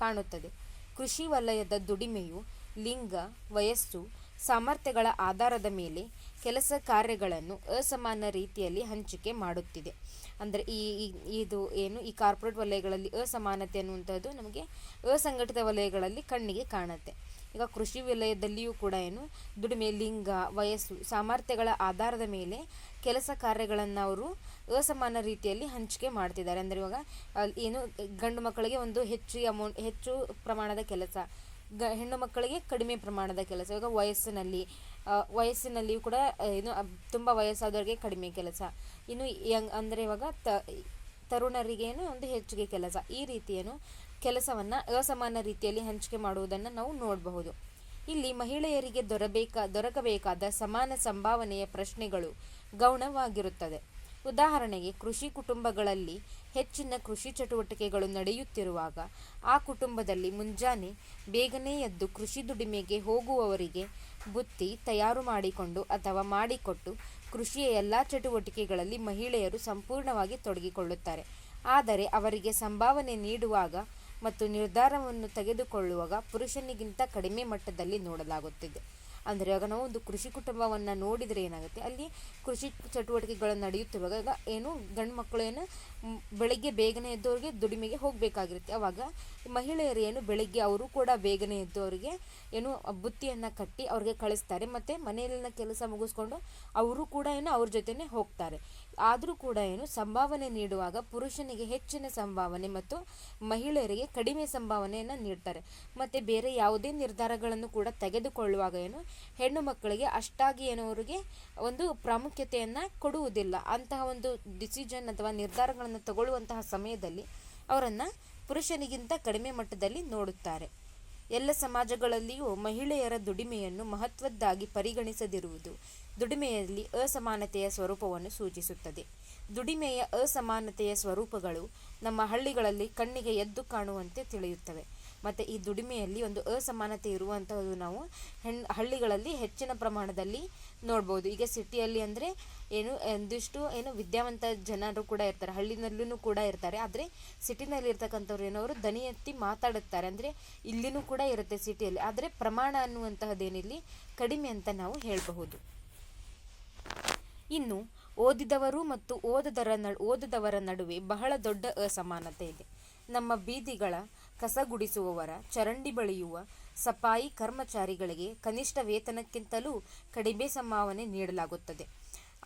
ಕಾಣುತ್ತದೆ. ಕೃಷಿ ವಲಯದ ದುಡಿಮೆಯು ಲಿಂಗ, ವಯಸ್ಸು, ಸಾಮರ್ಥ್ಯಗಳ ಆಧಾರದ ಮೇಲೆ ಕೆಲಸ ಕಾರ್ಯಗಳನ್ನು ಅಸಮಾನ ರೀತಿಯಲ್ಲಿ ಹಂಚಿಕೆ ಮಾಡುತ್ತಿದೆ. ಅಂದರೆ ಈ ಕಾರ್ಪೊರೇಟ್ ವಲಯಗಳಲ್ಲಿ ಅಸಮಾನತೆ ಅನ್ನುವಂಥದ್ದು ನಮಗೆ ಅಸಂಘಟಿತ ವಲಯಗಳಲ್ಲಿ ಕಣ್ಣಿಗೆ ಕಾಣುತ್ತೆ. ಈಗ ಕೃಷಿ ವಲಯದಲ್ಲಿಯೂ ಕೂಡ ದುಡಿಮೆ, ಲಿಂಗ, ವಯಸ್ಸು, ಸಾಮರ್ಥ್ಯಗಳ ಆಧಾರದ ಮೇಲೆ ಕೆಲಸ ಕಾರ್ಯಗಳನ್ನು ಅವರು ಅಸಮಾನ ರೀತಿಯಲ್ಲಿ ಹಂಚಿಕೆ ಮಾಡ್ತಿದ್ದಾರೆ. ಅಂದರೆ ಇವಾಗ ಗಂಡು ಮಕ್ಕಳಿಗೆ ಒಂದು ಹೆಚ್ಚು ಪ್ರಮಾಣದ ಕೆಲಸ, ಹೆಣ್ಣು ಮಕ್ಕಳಿಗೆ ಕಡಿಮೆ ಪ್ರಮಾಣದ ಕೆಲಸ. ಇವಾಗ ವಯಸ್ಸಿನಲ್ಲಿಯೂ ಕೂಡ ತುಂಬ ವಯಸ್ಸಾದವರಿಗೆ ಕಡಿಮೆ ಕೆಲಸ, ಅಂದರೆ ಇವಾಗ ತರುಣರಿಗೆ ಒಂದು ಹೆಚ್ಚಿಗೆ ಕೆಲಸ. ಈ ರೀತಿ ಕೆಲಸವನ್ನು ಅಸಮಾನ ರೀತಿಯಲ್ಲಿ ಹಂಚಿಕೆ ಮಾಡುವುದನ್ನು ನಾವು ನೋಡಬಹುದು. ಇಲ್ಲಿ ಮಹಿಳೆಯರಿಗೆ ದೊರಕಬೇಕಾದ ಸಮಾನ ಸಂಭಾವನೆಯ ಪ್ರಶ್ನೆಗಳು ಗೌಣವಾಗಿರುತ್ತದೆ. ಉದಾಹರಣೆಗೆ, ಕೃಷಿ ಕುಟುಂಬಗಳಲ್ಲಿ ಹೆಚ್ಚಿನ ಕೃಷಿ ಚಟುವಟಿಕೆಗಳು ನಡೆಯುತ್ತಿರುವಾಗ ಆ ಕುಟುಂಬದಲ್ಲಿ ಮುಂಜಾನೆ ಬೇಗನೆ ಎದ್ದು ಕೃಷಿ ದುಡಿಮೆಗೆ ಹೋಗುವವರಿಗೆ ಬುತ್ತಿ ತಯಾರು ಮಾಡಿಕೊಂಡು ಅಥವಾ ಮಾಡಿಕೊಟ್ಟು ಕೃಷಿಯ ಎಲ್ಲ ಚಟುವಟಿಕೆಗಳಲ್ಲಿ ಮಹಿಳೆಯರು ಸಂಪೂರ್ಣವಾಗಿ ತೊಡಗಿಕೊಳ್ಳುತ್ತಾರೆ. ಆದರೆ ಅವರಿಗೆ ಸಂಭಾವನೆ ನೀಡುವಾಗ ಮತ್ತು ನಿರ್ಧಾರವನ್ನು ತೆಗೆದುಕೊಳ್ಳುವಾಗ ಪುರುಷನಿಗಿಂತ ಕಡಿಮೆ ಮಟ್ಟದಲ್ಲಿ ನೋಡಲಾಗುತ್ತಿದೆ. ಅಂದರೆ ಇವಾಗ ನಾವು ಒಂದು ಕೃಷಿ ಕುಟುಂಬವನ್ನು ನೋಡಿದರೆ ಏನಾಗುತ್ತೆ, ಅಲ್ಲಿ ಕೃಷಿ ಚಟುವಟಿಕೆಗಳು ನಡೆಯುತ್ತಿರುವಾಗ ಗಂಡು ಮಕ್ಕಳು ಬೆಳಗ್ಗೆ ಬೇಗನೆ ಎದ್ದವರಿಗೆ ದುಡಿಮೆಗೆ ಹೋಗಬೇಕಾಗಿರುತ್ತೆ. ಅವಾಗ ಮಹಿಳೆಯರು ಬೆಳಗ್ಗೆ ಅವರು ಕೂಡ ಬೇಗನೆ ಎದ್ದು ಅವರಿಗೆ ಬುತ್ತಿಯನ್ನು ಕಟ್ಟಿ ಅವ್ರಿಗೆ ಕಳಿಸ್ತಾರೆ, ಮತ್ತು ಮನೆಯಲ್ಲಿನ ಕೆಲಸ ಮುಗಿಸ್ಕೊಂಡು ಅವರು ಕೂಡ ಅವ್ರ ಜೊತೆನೇ ಹೋಗ್ತಾರೆ. ಆದರೂ ಕೂಡ ಸಂಭಾವನೆ ನೀಡುವಾಗ ಪುರುಷನಿಗೆ ಹೆಚ್ಚಿನ ಸಂಭಾವನೆ ಮತ್ತು ಮಹಿಳೆಯರಿಗೆ ಕಡಿಮೆ ಸಂಭಾವನೆಯನ್ನು ನೀಡ್ತಾರೆ. ಮತ್ತು ಬೇರೆ ಯಾವುದೇ ನಿರ್ಧಾರಗಳನ್ನು ಕೂಡ ತೆಗೆದುಕೊಳ್ಳುವಾಗ ಹೆಣ್ಣು ಮಕ್ಕಳಿಗೆ ಅಷ್ಟಾಗಿ ಅವರಿಗೆ ಒಂದು ಪ್ರಾಮುಖ್ಯತೆಯನ್ನು ಕೊಡುವುದಿಲ್ಲ. ಅಂತಹ ಒಂದು ಡಿಸಿಷನ್ ಅಥವಾ ನಿರ್ಧಾರಗಳನ್ನು ತಗೊಳ್ಳುವಂತಹ ಸಮಯದಲ್ಲಿ ಅವರನ್ನು ಪುರುಷನಿಗಿಂತ ಕಡಿಮೆ ಮಟ್ಟದಲ್ಲಿ ನೋಡುತ್ತಾರೆ. ಎಲ್ಲ ಸಮಾಜಗಳಲ್ಲಿಯೂ ಮಹಿಳೆಯರ ದುಡಿಮೆಯನ್ನು ಮಹತ್ವದ್ದಾಗಿ ಪರಿಗಣಿಸದಿರುವುದು ದುಡಿಮೆಯಲ್ಲಿ ಅಸಮಾನತೆಯ ಸ್ವರೂಪವನ್ನು ಸೂಚಿಸುತ್ತದೆ. ದುಡಿಮೆಯ ಅಸಮಾನತೆಯ ಸ್ವರೂಪಗಳು ನಮ್ಮ ಹಳ್ಳಿಗಳಲ್ಲಿ ಕಣ್ಣಿಗೆ ಎದ್ದು ಕಾಣುವಂತೆ ತಿಳಿಯುತ್ತವೆ. ಮತ್ತು ಈ ದುಡಿಮೆಯಲ್ಲಿ ಒಂದು ಅಸಮಾನತೆ ಇರುವಂಥದ್ದು ನಾವು ಹಳ್ಳಿಗಳಲ್ಲಿ ಹೆಚ್ಚಿನ ಪ್ರಮಾಣದಲ್ಲಿ ನೋಡ್ಬೋದು. ಈಗ ಸಿಟಿಯಲ್ಲಿ ಅಂದರೆ ಒಂದಿಷ್ಟು ವಿದ್ಯಾವಂತ ಜನರು ಕೂಡ ಇರ್ತಾರೆ, ಹಳ್ಳಿನಲ್ಲೂ ಕೂಡ ಇರ್ತಾರೆ. ಆದರೆ ಸಿಟಿನಲ್ಲಿ ಇರ್ತಕ್ಕಂಥವ್ರು ಅವರು ದನಿ ಎತ್ತಿ ಮಾತಾಡುತ್ತಾರೆ, ಅಂದರೆ ಇಲ್ಲಿನೂ ಕೂಡ ಇರುತ್ತೆ ಸಿಟಿಯಲ್ಲಿ. ಆದರೆ ಪ್ರಮಾಣ ಅನ್ನುವಂತಹದ್ದೇನಿಲ್ಲಿ ಕಡಿಮೆ ಅಂತ ನಾವು ಹೇಳಬಹುದು. ಇನ್ನು ಓದಿದವರು ಮತ್ತು ಓದದವರ ನಡುವೆ ಬಹಳ ದೊಡ್ಡ ಅಸಮಾನತೆ ಇದೆ. ನಮ್ಮ ಬೀದಿಗಳ ಕಸಗುಡಿಸುವವರ, ಚರಂಡಿ ಬಳಿಯುವ ಸಫಾಯಿ ಕರ್ಮಚಾರಿಗಳಿಗೆ ಕನಿಷ್ಠ ವೇತನಕ್ಕಿಂತಲೂ ಕಡಿಮೆ ಸಂಭಾವನೆ ನೀಡಲಾಗುತ್ತದೆ.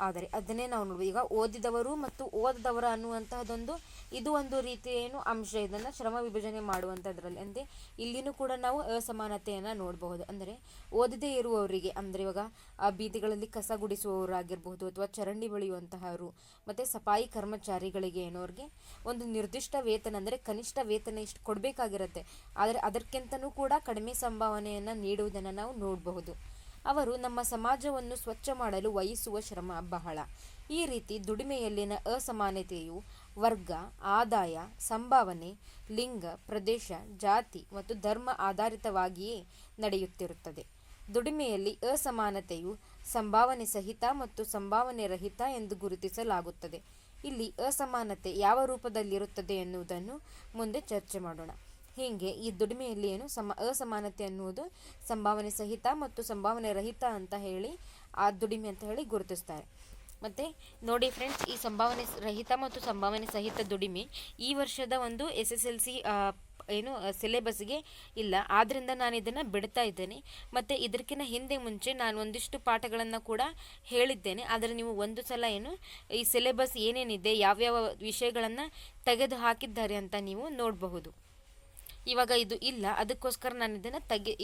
ಆದರೆ ಅದನ್ನೇ ನಾವು ನೋಡ್ಬೋದು. ಈಗ ಓದಿದವರು ಮತ್ತು ಓದದವರ ಅನ್ನುವಂತಹದೊಂದು ಇದು ಒಂದು ರೀತಿ ಅಂಶ, ಇದನ್ನು ಶ್ರಮ ವಿಭಜನೆ ಮಾಡುವಂಥದ್ರಲ್ಲಿ ಅಂದರೆ ಇಲ್ಲಿನೂ ಕೂಡ ನಾವು ಅಸಮಾನತೆಯನ್ನು ನೋಡಬಹುದು. ಅಂದರೆ ಓದದೇ ಇರುವವರಿಗೆ, ಅಂದರೆ ಇವಾಗ ಆ ಬೀದಿಗಳಲ್ಲಿ ಕಸ ಗುಡಿಸುವವರು ಆಗಿರಬಹುದು ಅಥವಾ ಚರಂಡಿ ಬಳಿಯುವಂತಹವರು ಮತ್ತು ಸಫಾಯಿ ಕರ್ಮಚಾರಿಗಳಿಗೆ ಅವ್ರಿಗೆ ಒಂದು ನಿರ್ದಿಷ್ಟ ವೇತನ, ಅಂದರೆ ಕನಿಷ್ಠ ವೇತನ ಇಷ್ಟು ಕೊಡಬೇಕಾಗಿರುತ್ತೆ. ಆದರೆ ಅದಕ್ಕಿಂತನೂ ಕೂಡ ಕಡಿಮೆ ಸಂಭಾವನೆಯನ್ನು ನೀಡುವುದನ್ನು ನಾವು ನೋಡಬಹುದು. ಅವರು ನಮ್ಮ ಸಮಾಜವನ್ನು ಸ್ವಚ್ಛ ಮಾಡಲು ವಹಿಸುವ ಶ್ರಮ ಬಹಳ. ಈ ರೀತಿ ದುಡಿಮೆಯಲ್ಲಿನ ಅಸಮಾನತೆಯು ವರ್ಗ, ಆದಾಯ, ಸಂಭಾವನೆ, ಲಿಂಗ, ಪ್ರದೇಶ, ಜಾತಿ ಮತ್ತು ಧರ್ಮ ಆಧಾರಿತವಾಗಿಯೇ ನಡೆಯುತ್ತಿರುತ್ತದೆ. ದುಡಿಮೆಯಲ್ಲಿ ಅಸಮಾನತೆಯು ಸಂಭಾವನೆ ಸಹಿತ ಮತ್ತು ಸಂಭಾವನೆ ರಹಿತ ಎಂದು ಗುರುತಿಸಲಾಗುತ್ತದೆ. ಇಲ್ಲಿ ಅಸಮಾನತೆ ಯಾವ ರೂಪದಲ್ಲಿರುತ್ತದೆ ಎನ್ನುವುದನ್ನು ಮುಂದೆ ಚರ್ಚೆ ಮಾಡೋಣ. ಹೀಗೆ ಈ ದುಡಿಮೆಯಲ್ಲಿ ಅಸಮಾನತೆ ಅನ್ನುವುದು ಸಂಭಾವನೆ ಸಹಿತ ಮತ್ತು ಸಂಭಾವನೆ ರಹಿತ ಅಂತ ಹೇಳಿ ಆ ದುಡಿಮೆ ಅಂತ ಹೇಳಿ ಗುರುತಿಸ್ತಾರೆ. ಮತ್ತು ನೋಡಿ ಫ್ರೆಂಡ್ಸ್, ಈ ಸಂಭಾವನೆ ರಹಿತ ಮತ್ತು ಸಂಭಾವನೆ ಸಹಿತ ದುಡಿಮೆ ಈ ವರ್ಷದ ಒಂದು SSLC ಏನು ಸಿಲೆಬಸ್ಗೆ ಇಲ್ಲ. ಆದ್ದರಿಂದ ನಾನು ಇದನ್ನು ಬಿಡ್ತಾ ಇದ್ದೇನೆ. ಮತ್ತು ಇದಕ್ಕಿಂತ ಹಿಂದೆ ಮುಂಚೆ ನಾನು ಒಂದಿಷ್ಟು ಪಾಠಗಳನ್ನು ಕೂಡ ಹೇಳಿದ್ದೇನೆ. ಆದರೆ ನೀವು ಒಂದು ಸಲ ಈ ಸಿಲೆಬಸ್ ಏನೇನಿದೆ, ಯಾವ್ಯಾವ ವಿಷಯಗಳನ್ನು ತೆಗೆದು ಹಾಕಿದ್ದಾರೆ ಅಂತ ನೀವು ನೋಡಬಹುದು. ಇವಾಗ ಇದು ಇಲ್ಲ, ಅದಕ್ಕೋಸ್ಕರ ನಾನು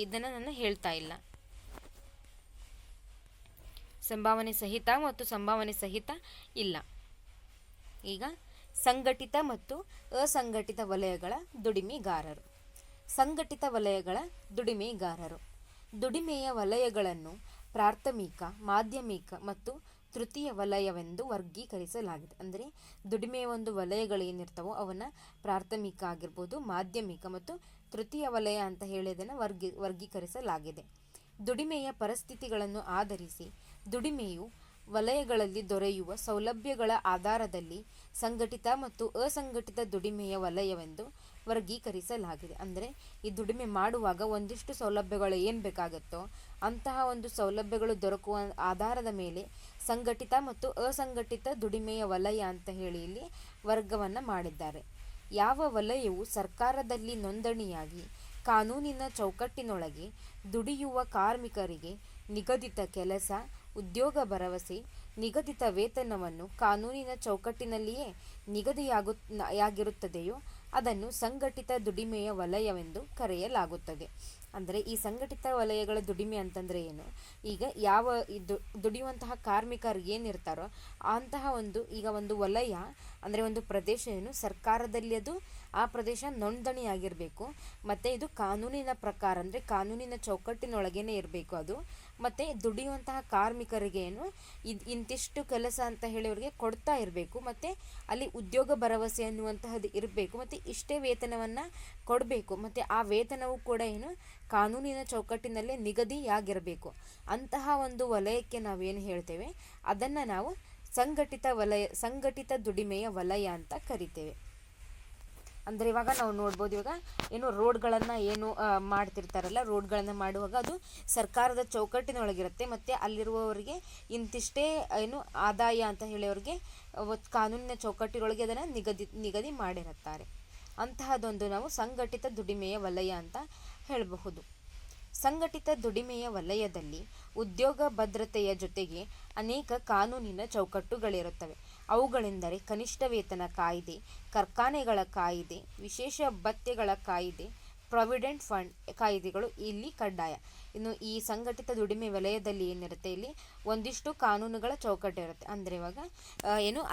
ಇದನ್ನು ನಾನು ಹೇಳ್ತಾ ಇಲ್ಲ. ಸಂಭಾವನೆ ಸಹಿತ ಮತ್ತು ಸಂಭಾವನೆ ಸಹಿತ ಇಲ್ಲ. ಈಗ ಸಂಘಟಿತ ಮತ್ತು ಅಸಂಘಟಿತ ವಲಯಗಳ ದುಡಿಮೆಗಾರರು. ಸಂಘಟಿತ ವಲಯಗಳ ದುಡಿಮೆಗಾರರು ದುಡಿಮೆಯ ವಲಯಗಳನ್ನು ಪ್ರಾಥಮಿಕ, ಮಾಧ್ಯಮಿಕ ಮತ್ತು ತೃತೀಯ ವಲಯವೆಂದು ವರ್ಗೀಕರಿಸಲಾಗಿದೆ. ಅಂದರೆ ದುಡಿಮೆಯ ಒಂದು ವಲಯಗಳೇನಿರ್ತವೋ ಅವನ್ನು ಪ್ರಾಥಮಿಕ ಆಗಿರ್ಬೋದು, ಮಾಧ್ಯಮಿಕ ಮತ್ತು ತೃತೀಯ ವಲಯ ಅಂತ ಹೇಳಿ ಅದನ್ನು ವರ್ಗೀಕರಿಸಲಾಗಿದೆ. ದುಡಿಮೆಯ ಪರಿಸ್ಥಿತಿಗಳನ್ನು ಆಧರಿಸಿ ದುಡಿಮೆಯು ವಲಯಗಳಲ್ಲಿ ದೊರೆಯುವ ಸೌಲಭ್ಯಗಳ ಆಧಾರದಲ್ಲಿ ಸಂಘಟಿತ ಮತ್ತು ಅಸಂಘಟಿತ ದುಡಿಮೆಯ ವಲಯವೆಂದು ವರ್ಗೀಕರಿಸಲಾಗಿದೆ. ಅಂದರೆ ಈ ದುಡಿಮೆ ಮಾಡುವಾಗ ಒಂದಿಷ್ಟು ಸೌಲಭ್ಯಗಳು ಏನು ಬೇಕಾಗುತ್ತೋ ಅಂತಹ ಒಂದು ಸೌಲಭ್ಯಗಳು ದೊರಕುವ ಆಧಾರದ ಮೇಲೆ ಸಂಘಟಿತ ಮತ್ತು ಅಸಂಘಟಿತ ದುಡಿಮೆಯ ವಲಯ ಅಂತ ಹೇಳಿ ಇಲ್ಲಿ ವರ್ಗವನ್ನು ಮಾಡಿದ್ದಾರೆ. ಯಾವ ವಲಯವು ಸರ್ಕಾರದಲ್ಲಿ ನೋಂದಣಿಯಾಗಿ ಕಾನೂನಿನ ಚೌಕಟ್ಟಿನೊಳಗೆ ದುಡಿಯುವ ಕಾರ್ಮಿಕರಿಗೆ ನಿಗದಿತ ಕೆಲಸ, ಉದ್ಯೋಗ ಭರವಸೆ, ನಿಗದಿತ ವೇತನವನ್ನು ಕಾನೂನಿನ ಚೌಕಟ್ಟಿನಲ್ಲಿಯೇ ನಿಗದಿಯಾಗಿರುತ್ತದೆಯೋ ಅದನ್ನು ಸಂಘಟಿತ ದುಡಿಮೆಯ ವಲಯವೆಂದು ಕರೆಯಲಾಗುತ್ತದೆ. ಅಂದರೆ ಈ ಸಂಘಟಿತ ವಲಯಗಳ ದುಡಿಮೆ ಅಂತಂದರೆ ಏನು? ಈಗ ಯಾವ ದುಡಿಯುವಂತಹ ಕಾರ್ಮಿಕರು ಏನಿರ್ತಾರೋ ಅಂತಹ ಒಂದು ವಲಯ ಅಂದರೆ ಒಂದು ಪ್ರದೇಶ ಸರ್ಕಾರದಲ್ಲಿ ಅದು ಆ ಪ್ರದೇಶ ನೋಂದಣಿಯಾಗಿರಬೇಕು. ಮತ್ತು ಇದು ಕಾನೂನಿನ ಪ್ರಕಾರ ಅಂದರೆ ಕಾನೂನಿನ ಚೌಕಟ್ಟಿನೊಳಗೇನೆ ಇರಬೇಕು ಅದು. ಮತ್ತು ದುಡಿಯುವಂತಹ ಕಾರ್ಮಿಕರಿಗೆ ಇಂತಿಷ್ಟು ಕೆಲಸ ಅಂತ ಹೇಳಿ ಅವ್ರಿಗೆ ಕೊಡ್ತಾ ಇರಬೇಕು. ಮತ್ತು ಅಲ್ಲಿ ಉದ್ಯೋಗ ಭರವಸೆ ಅನ್ನುವಂತಹದ್ದು ಇರಬೇಕು. ಮತ್ತು ಇಷ್ಟೇ ವೇತನವನ್ನು ಕೊಡಬೇಕು. ಮತ್ತು ಆ ವೇತನವು ಕೂಡ ಕಾನೂನಿನ ಚೌಕಟ್ಟಿನಲ್ಲೇ ನಿಗದಿಯಾಗಿರಬೇಕು. ಅಂತಹ ಒಂದು ವಲಯಕ್ಕೆ ನಾವೇನು ಹೇಳ್ತೇವೆ ಅದನ್ನು ನಾವು ಸಂಘಟಿತ ದುಡಿಮೆಯ ವಲಯ ಅಂತ ಕರಿತೇವೆ. ಅಂದರೆ ಇವಾಗ ನಾವು ನೋಡ್ಬೋದು, ಇವಾಗ ರೋಡ್ಗಳನ್ನು ಮಾಡ್ತಿರ್ತಾರಲ್ಲ, ರೋಡ್ಗಳನ್ನು ಮಾಡುವಾಗ ಅದು ಸರ್ಕಾರದ ಚೌಕಟ್ಟಿನೊಳಗಿರುತ್ತೆ. ಮತ್ತು ಅಲ್ಲಿರುವವರಿಗೆ ಇಂತಿಷ್ಟೇ ಆದಾಯ ಅಂತ ಹೇಳಿ ಅವ್ರಿಗೆ ಕಾನೂನಿನ ಚೌಕಟ್ಟಿನೊಳಗೆ ಅದನ್ನು ನಿಗದಿ ಮಾಡಿರುತ್ತಾರೆ. ಅಂತಹದೊಂದು ನಾವು ಸಂಘಟಿತ ದುಡಿಮೆಯ ವಲಯ ಅಂತ ಹೇಳಬಹುದು. ಸಂಘಟಿತ ದುಡಿಮೆಯ ವಲಯದಲ್ಲಿ ಉದ್ಯೋಗ ಭದ್ರತೆಯ ಜೊತೆಗೆ ಅನೇಕ ಕಾನೂನಿನ ಚೌಕಟ್ಟುಗಳಿರುತ್ತವೆ. ಅವುಗಳೆಂದರೆ ಕನಿಷ್ಠ ವೇತನ ಕಾಯ್ದೆ, ಕಾರ್ಖಾನೆಗಳ ಕಾಯ್ದೆ, ವಿಶೇಷ ಭತ್ಯೆಗಳ ಕಾಯ್ದೆ, ಪ್ರಾವಿಡೆಂಟ್ ಫಂಡ್ ಕಾಯ್ದೆಗಳು ಇಲ್ಲಿ ಕಡ್ಡಾಯ. ಇನ್ನು ಈ ಸಂಘಟಿತ ದುಡಿಮೆ ವಲಯದಲ್ಲಿ ಏನಿರುತ್ತೆ, ಇಲ್ಲಿ ಒಂದಿಷ್ಟು ಕಾನೂನುಗಳ ಚೌಕಟ್ಟು ಇರುತ್ತೆ. ಅಂದರೆ ಇವಾಗ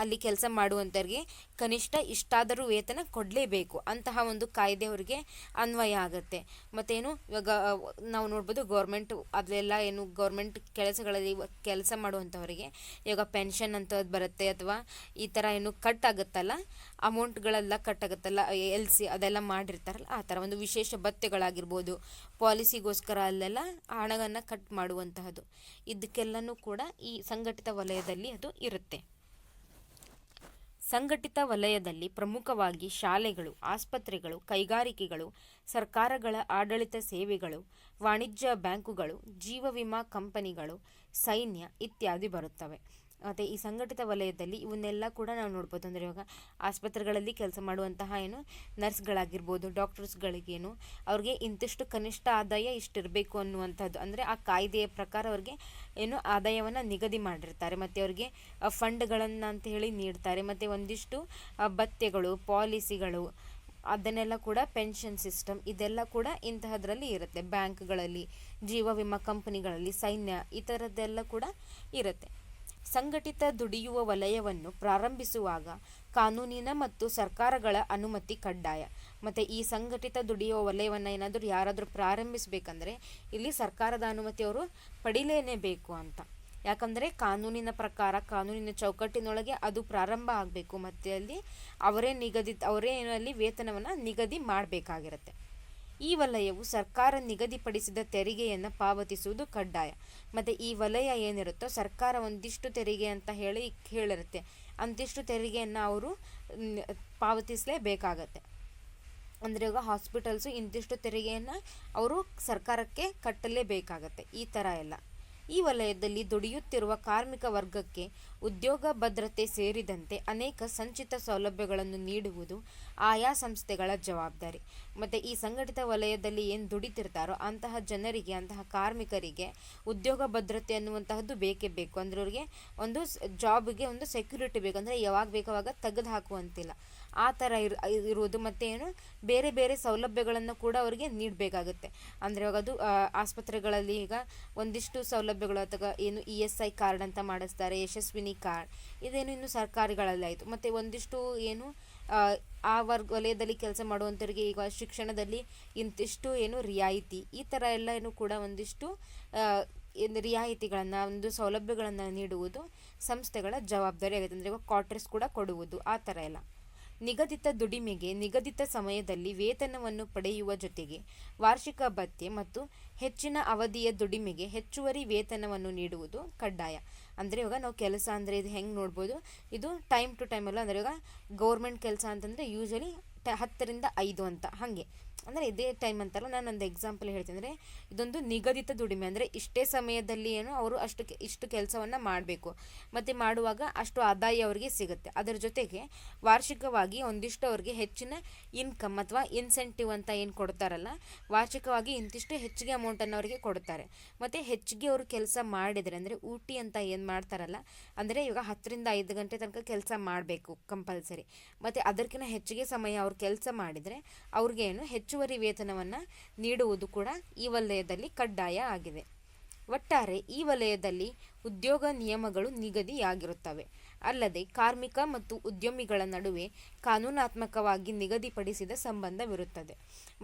ಅಲ್ಲಿ ಕೆಲಸ ಮಾಡುವಂಥವ್ರಿಗೆ ಕನಿಷ್ಠ ಇಷ್ಟಾದರೂ ವೇತನ ಕೊಡಲೇಬೇಕು ಅಂತಹ ಒಂದು ಕಾಯ್ದೆ ಅವರಿಗೆ ಅನ್ವಯ ಆಗುತ್ತೆ. ಮತ್ತೇನು ಇವಾಗ ನಾವು ನೋಡ್ಬೋದು, ಅದೆಲ್ಲ ಗೌರ್ಮೆಂಟ್ ಕೆಲಸಗಳಲ್ಲಿ ಕೆಲಸ ಮಾಡುವಂಥವರಿಗೆ ಇವಾಗ ಪೆನ್ಷನ್ ಅಂತದ್ದು ಬರುತ್ತೆ, ಅಥವಾ ಈ ಥರ ಕಟ್ ಆಗುತ್ತಲ್ಲ, ಅಮೌಂಟ್ಗಳೆಲ್ಲ ಕಟ್ ಆಗುತ್ತಲ್ಲ, LC ಅದೆಲ್ಲ ಮಾಡಿರ್ತಾರಲ್ಲ, ಆ ಥರ ಒಂದು ವಿಶೇಷ ಭತ್ಯೆಗಳಾಗಿರ್ಬೋದು, ಪಾಲಿಸಿಗೋಸ್ಕರ ಅಲ್ಲೆಲ್ಲ ಹಣವನ್ನು ಕಟ್ ಮಾಡುವಂತಹದ್ದು, ಇದಕ್ಕೆಲ್ಲನೂ ಕೂಡ ಈ ಸಂಘಟಿತ ವಲಯದಲ್ಲಿ ಅದು ಇರುತ್ತೆ. ಸಂಘಟಿತ ವಲಯದಲ್ಲಿ ಪ್ರಮುಖವಾಗಿ ಶಾಲೆಗಳು, ಆಸ್ಪತ್ರೆಗಳು, ಕೈಗಾರಿಕೆಗಳು, ಸರ್ಕಾರಗಳ ಆಡಳಿತ ಸೇವೆಗಳು, ವಾಣಿಜ್ಯ ಬ್ಯಾಂಕುಗಳು, ಜೀವ ವಿಮಾ ಕಂಪನಿಗಳು, ಸೈನ್ಯ ಇತ್ಯಾದಿ ಬರುತ್ತವೆ. ಮತ್ತು ಈ ಸಂಘಟಿತ ವಲಯದಲ್ಲಿ ಇವನ್ನೆಲ್ಲ ಕೂಡ ನಾವು ನೋಡ್ಬೋದು. ಅಂದರೆ ಇವಾಗ ಆಸ್ಪತ್ರೆಗಳಲ್ಲಿ ಕೆಲಸ ಮಾಡುವಂತಹ ನರ್ಸ್ಗಳಾಗಿರ್ಬೋದು, ಡಾಕ್ಟರ್ಸ್ಗಳಿಗೇನು ಅವ್ರಿಗೆ ಇಂತಿಷ್ಟು ಕನಿಷ್ಠ ಆದಾಯ ಇಷ್ಟಿರಬೇಕು ಅನ್ನುವಂಥದ್ದು, ಅಂದರೆ ಆ ಕಾಯ್ದೆಯ ಪ್ರಕಾರ ಅವ್ರಿಗೆ ಆದಾಯವನ್ನು ನಿಗದಿ ಮಾಡಿರ್ತಾರೆ. ಮತ್ತು ಅವ್ರಿಗೆ ಫಂಡ್ಗಳನ್ನು ಅಂತ ಹೇಳಿ ನೀಡ್ತಾರೆ. ಮತ್ತು ಒಂದಿಷ್ಟು ಭತ್ಯೆಗಳು, ಪಾಲಿಸಿಗಳು, ಅದನ್ನೆಲ್ಲ ಕೂಡ ಪೆನ್ಷನ್ ಸಿಸ್ಟಮ್ ಇದೆಲ್ಲ ಕೂಡ ಇಂತಹದ್ರಲ್ಲಿ ಇರುತ್ತೆ. ಬ್ಯಾಂಕ್ಗಳಲ್ಲಿ, ಜೀವ ವಿಮಾ ಕಂಪನಿಗಳಲ್ಲಿ, ಸೈನ್ಯ ಈ ಥರದ್ದೆಲ್ಲ ಕೂಡ ಇರುತ್ತೆ. ಸಂಘಟಿತ ದುಡಿಯುವ ವಲಯವನ್ನು ಪ್ರಾರಂಭಿಸುವಾಗ ಕಾನೂನಿನ ಮತ್ತು ಸರ್ಕಾರಗಳ ಅನುಮತಿ ಕಡ್ಡಾಯ. ಮತ್ತು ಈ ಸಂಘಟಿತ ದುಡಿಯುವ ವಲಯವನ್ನು ಯಾರಾದರೂ ಪ್ರಾರಂಭಿಸಬೇಕಂದ್ರೆ ಇಲ್ಲಿ ಸರ್ಕಾರದ ಅನುಮತಿ ಅವರು ಪಡಿಲೇಬೇಕು ಅಂತ. ಯಾಕಂದರೆ ಕಾನೂನಿನ ಪ್ರಕಾರ, ಕಾನೂನಿನ ಚೌಕಟ್ಟಿನೊಳಗೆ ಅದು ಪ್ರಾರಂಭ ಆಗಬೇಕು. ಮತ್ತು ಅಲ್ಲಿ ಅವರೇ ಅಲ್ಲಿ ವೇತನವನ್ನು ನಿಗದಿ ಮಾಡಬೇಕಾಗಿರುತ್ತೆ. ಈ ವಲಯವು ಸರ್ಕಾರ ನಿಗದಿಪಡಿಸಿದ ತೆರಿಗೆಯನ್ನು ಪಾವತಿಸುವುದು ಕಡ್ಡಾಯ. ಮತ್ತು ಈ ವಲಯ ಏನಿರುತ್ತೋ ಸರ್ಕಾರ ಒಂದಿಷ್ಟು ತೆರಿಗೆ ಅಂತ ಹೇಳಿರುತ್ತೆ, ಅಂತಿಷ್ಟು ತೆರಿಗೆಯನ್ನು ಅವರು ಪಾವತಿಸಲೇಬೇಕಾಗತ್ತೆ. ಅಂದರೆ ಇವಾಗ ಹಾಸ್ಪಿಟಲ್ಸು ಇಂತಿಷ್ಟು ತೆರಿಗೆಯನ್ನು ಅವರು ಸರ್ಕಾರಕ್ಕೆ ಕಟ್ಟಲೇಬೇಕಾಗತ್ತೆ. ಈ ಥರ ಎಲ್ಲ ಈ ವಲಯದಲ್ಲಿ ದುಡಿಯುತ್ತಿರುವ ಕಾರ್ಮಿಕ ವರ್ಗಕ್ಕೆ ಉದ್ಯೋಗ ಭದ್ರತೆ ಸೇರಿದಂತೆ ಅನೇಕ ಸಂಚಿತ ಸೌಲಭ್ಯಗಳನ್ನು ನೀಡುವುದು ಆಯಾ ಸಂಸ್ಥೆಗಳ ಜವಾಬ್ದಾರಿ. ಮತ್ತು ಈ ಸಂಘಟಿತ ವಲಯದಲ್ಲಿ ಏನು ದುಡಿತಿರ್ತಾರೋ ಅಂತಹ ಜನರಿಗೆ, ಅಂತಹ ಕಾರ್ಮಿಕರಿಗೆ ಉದ್ಯೋಗ ಭದ್ರತೆ ಅನ್ನುವಂತಹದ್ದು ಬೇಕೇ ಬೇಕು. ಅಂದರೆ ಅವ್ರಿಗೆ ಒಂದು ಜಾಬ್ಗೆ ಒಂದು ಸೆಕ್ಯೂರಿಟಿ ಬೇಕು. ಅಂದರೆ ಯಾವಾಗ ಬೇಕಾವಾಗ ತೆಗೆದು ಹಾಕುವಂತಿಲ್ಲ, ಆ ಥರ ಇರುವುದು. ಮತ್ತು ಏನು ಬೇರೆ ಬೇರೆ ಸೌಲಭ್ಯಗಳನ್ನು ಕೂಡ ಅವರಿಗೆ ನೀಡಬೇಕಾಗುತ್ತೆ. ಅಂದರೆ ಇವಾಗ ಅದು ಆಸ್ಪತ್ರೆಗಳಲ್ಲಿ ಈಗ ಒಂದಿಷ್ಟು ಸೌಲಭ್ಯಗಳು ಅಥವಾ ಏನು ESI ಕಾರ್ಡ್ ಅಂತ ಮಾಡಿಸ್ತಾರೆ, ಯಶಸ್ವಿನಿ ಕಾರ್ಡ್, ಇದೇನು ಇನ್ನು ಸರ್ಕಾರಿಗಳಲ್ಲಿ ಆಯಿತು. ಮತ್ತು ಒಂದಿಷ್ಟು ಏನು ಆ ವಲಯದಲ್ಲಿ ಕೆಲಸ ಮಾಡುವಂಥವ್ರಿಗೆ ಈಗ ಶಿಕ್ಷಣದಲ್ಲಿ ಇಂತಿಷ್ಟು ಏನು ರಿಯಾಯಿತಿ, ಈ ಥರ ಎಲ್ಲ ಏನು ಕೂಡ ಒಂದಿಷ್ಟು ರಿಯಾಯಿತಿಗಳನ್ನು, ಒಂದು ಸೌಲಭ್ಯಗಳನ್ನು ನೀಡುವುದು ಸಂಸ್ಥೆಗಳ ಜವಾಬ್ದಾರಿ ಆಗುತ್ತೆ. ಅಂದರೆ ಇವಾಗ ಕ್ವಾರ್ಟರ್ಸ್ ಕೂಡ ಕೊಡುವುದು, ಆ ಥರ ಎಲ್ಲ. ನಿಗದಿತ ದುಡಿಮೆಗೆ ನಿಗದಿತ ಸಮಯದಲ್ಲಿ ವೇತನವನ್ನು ಪಡೆಯುವ ಜೊತೆಗೆ ವಾರ್ಷಿಕ ಭತ್ಯೆ ಮತ್ತು ಹೆಚ್ಚಿನ ಅವಧಿಯ ದುಡಿಮೆಗೆ ಹೆಚ್ಚುವರಿ ವೇತನವನ್ನು ನೀಡುವುದು ಕಡ್ಡಾಯ. ಅಂದರೆ ಇವಾಗ ನಾವು ಕೆಲಸ ಅಂದರೆ ಇದು ಹೆಂಗೆ ನೋಡ್ಬೋದು, ಇದು ಟೈಮ್ ಟು ಟೈಮ್ ಅಲ್ಲ. ಅಂದರೆ ಇವಾಗ ಗೌರ್ಮೆಂಟ್ ಕೆಲಸ ಅಂತಂದರೆ ಯೂಶಲಿ 10 ರಿಂದ 5 ಅಂತ, ಹಾಗೆ ಅಂದರೆ ಇದೇ ಟೈಮ್ ಅಂತಲ್ಲ. ನಾನು ಒಂದು ಎಕ್ಸಾಂಪಲ್ ಹೇಳ್ತೀನಿ. ಅಂದರೆ ಇದೊಂದು ನಿಗದಿತ ದುಡಿಮೆ, ಅಂದರೆ ಇಷ್ಟೇ ಸಮಯದಲ್ಲಿ ಏನು ಅವರು ಇಷ್ಟು ಕೆಲಸವನ್ನು ಮಾಡಬೇಕು, ಮತ್ತು ಮಾಡುವಾಗ ಅಷ್ಟು ಆದಾಯ ಅವರಿಗೆ ಸಿಗುತ್ತೆ. ಅದರ ಜೊತೆಗೆ ವಾರ್ಷಿಕವಾಗಿ ಒಂದಿಷ್ಟು ಅವ್ರಿಗೆ ಹೆಚ್ಚಿನ ಇನ್ಕಮ್ ಅಥವಾ ಇನ್ಸೆಂಟಿವ್ ಅಂತ ಏನು ಕೊಡ್ತಾರಲ್ಲ, ವಾರ್ಷಿಕವಾಗಿ ಇಂತಿಷ್ಟು ಹೆಚ್ಚಿಗೆ ಅಮೌಂಟನ್ನು ಅವರಿಗೆ ಕೊಡ್ತಾರೆ. ಮತ್ತು ಹೆಚ್ಚಿಗೆ ಅವರು ಕೆಲಸ ಮಾಡಿದರೆ, ಅಂದರೆ ಊಟಿ ಅಂತ ಏನು ಮಾಡ್ತಾರಲ್ಲ, ಅಂದರೆ ಇವಾಗ 10 ರಿಂದ 5 ಗಂಟೆ ತನಕ ಕೆಲಸ ಮಾಡಬೇಕು ಕಂಪಲ್ಸರಿ. ಮತ್ತು ಅದಕ್ಕಿಂತ ಹೆಚ್ಚಿಗೆ ಸಮಯ ಅವ್ರು ಕೆಲಸ ಮಾಡಿದರೆ ಅವ್ರಿಗೇನು ಹೆಚ್ಚುವರಿ ವೇತನವನ್ನು ನೀಡುವುದು ಕೂಡ ಈ ವಲಯದಲ್ಲಿ ಕಡ್ಡಾಯ ಆಗಿದೆ. ಒಟ್ಟಾರೆ ಈ ವಲಯದಲ್ಲಿ ಉದ್ಯೋಗ ನಿಯಮಗಳು ನಿಗದಿಯಾಗಿರುತ್ತವೆ. ಅಲ್ಲದೆ ಕಾರ್ಮಿಕ ಮತ್ತು ಉದ್ಯಮಿಗಳ ನಡುವೆ ಕಾನೂನಾತ್ಮಕವಾಗಿ ನಿಗದಿಪಡಿಸಿದ ಸಂಬಂಧವಿರುತ್ತದೆ.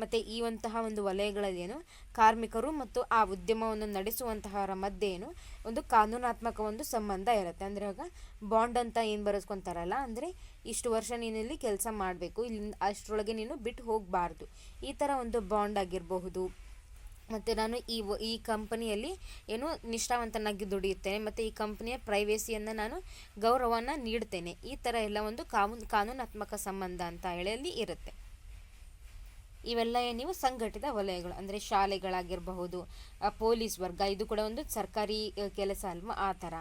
ಮತ್ತು ಈ ಒಂದು ವಲಯಗಳಲ್ಲಿ ಏನು ಕಾರ್ಮಿಕರು ಮತ್ತು ಆ ಉದ್ಯಮವನ್ನು ನಡೆಸುವಂತಹವರ ಮಧ್ಯೆ ಏನು ಒಂದು ಕಾನೂನಾತ್ಮಕ ಒಂದು ಸಂಬಂಧ ಇರುತ್ತೆ. ಅಂದರೆ ಇವಾಗ ಬಾಂಡ್ ಅಂತ ಏನು ಬರೆಸ್ಕೊತಾರಲ್ಲ, ಅಂದರೆ ಇಷ್ಟು ವರ್ಷ ನೀನು ಇಲ್ಲಿ ಕೆಲಸ ಮಾಡಬೇಕು, ಇಲ್ಲಿಂದ ಅಷ್ಟರೊಳಗೆ ನೀನು ಬಿಟ್ಟು ಹೋಗಬಾರ್ದು, ಈ ಥರ ಒಂದು ಬಾಂಡ್ ಆಗಿರಬಹುದು. ಮತ್ತು ನಾನು ಈ ಕಂಪನಿಯಲ್ಲಿ ಏನು ನಿಷ್ಠಾವಂತನಾಗಿ ದುಡಿಯುತ್ತೇನೆ, ಮತ್ತು ಈ ಕಂಪನಿಯ ಪ್ರೈವೇಸಿಯನ್ನು ನಾನು ಗೌರವವನ್ನು ನೀಡ್ತೇನೆ, ಈ ಥರ ಎಲ್ಲ ಒಂದು ಕಾನೂನಾತ್ಮಕ ಸಂಬಂಧ ಅಂತ ಹೇಳಿ ಅಲ್ಲಿ ಇರುತ್ತೆ. ಇವೆಲ್ಲ ನೀವು ಸಂಘಟಿತ ವಲಯಗಳು. ಅಂದರೆ ಶಾಲೆಗಳಾಗಿರಬಹುದು, ಪೊಲೀಸ್ ವರ್ಗ, ಇದು ಕೂಡ ಒಂದು ಸರ್ಕಾರಿ ಕೆಲಸ ಅಲ್ವಾ, ಆ ಥರ.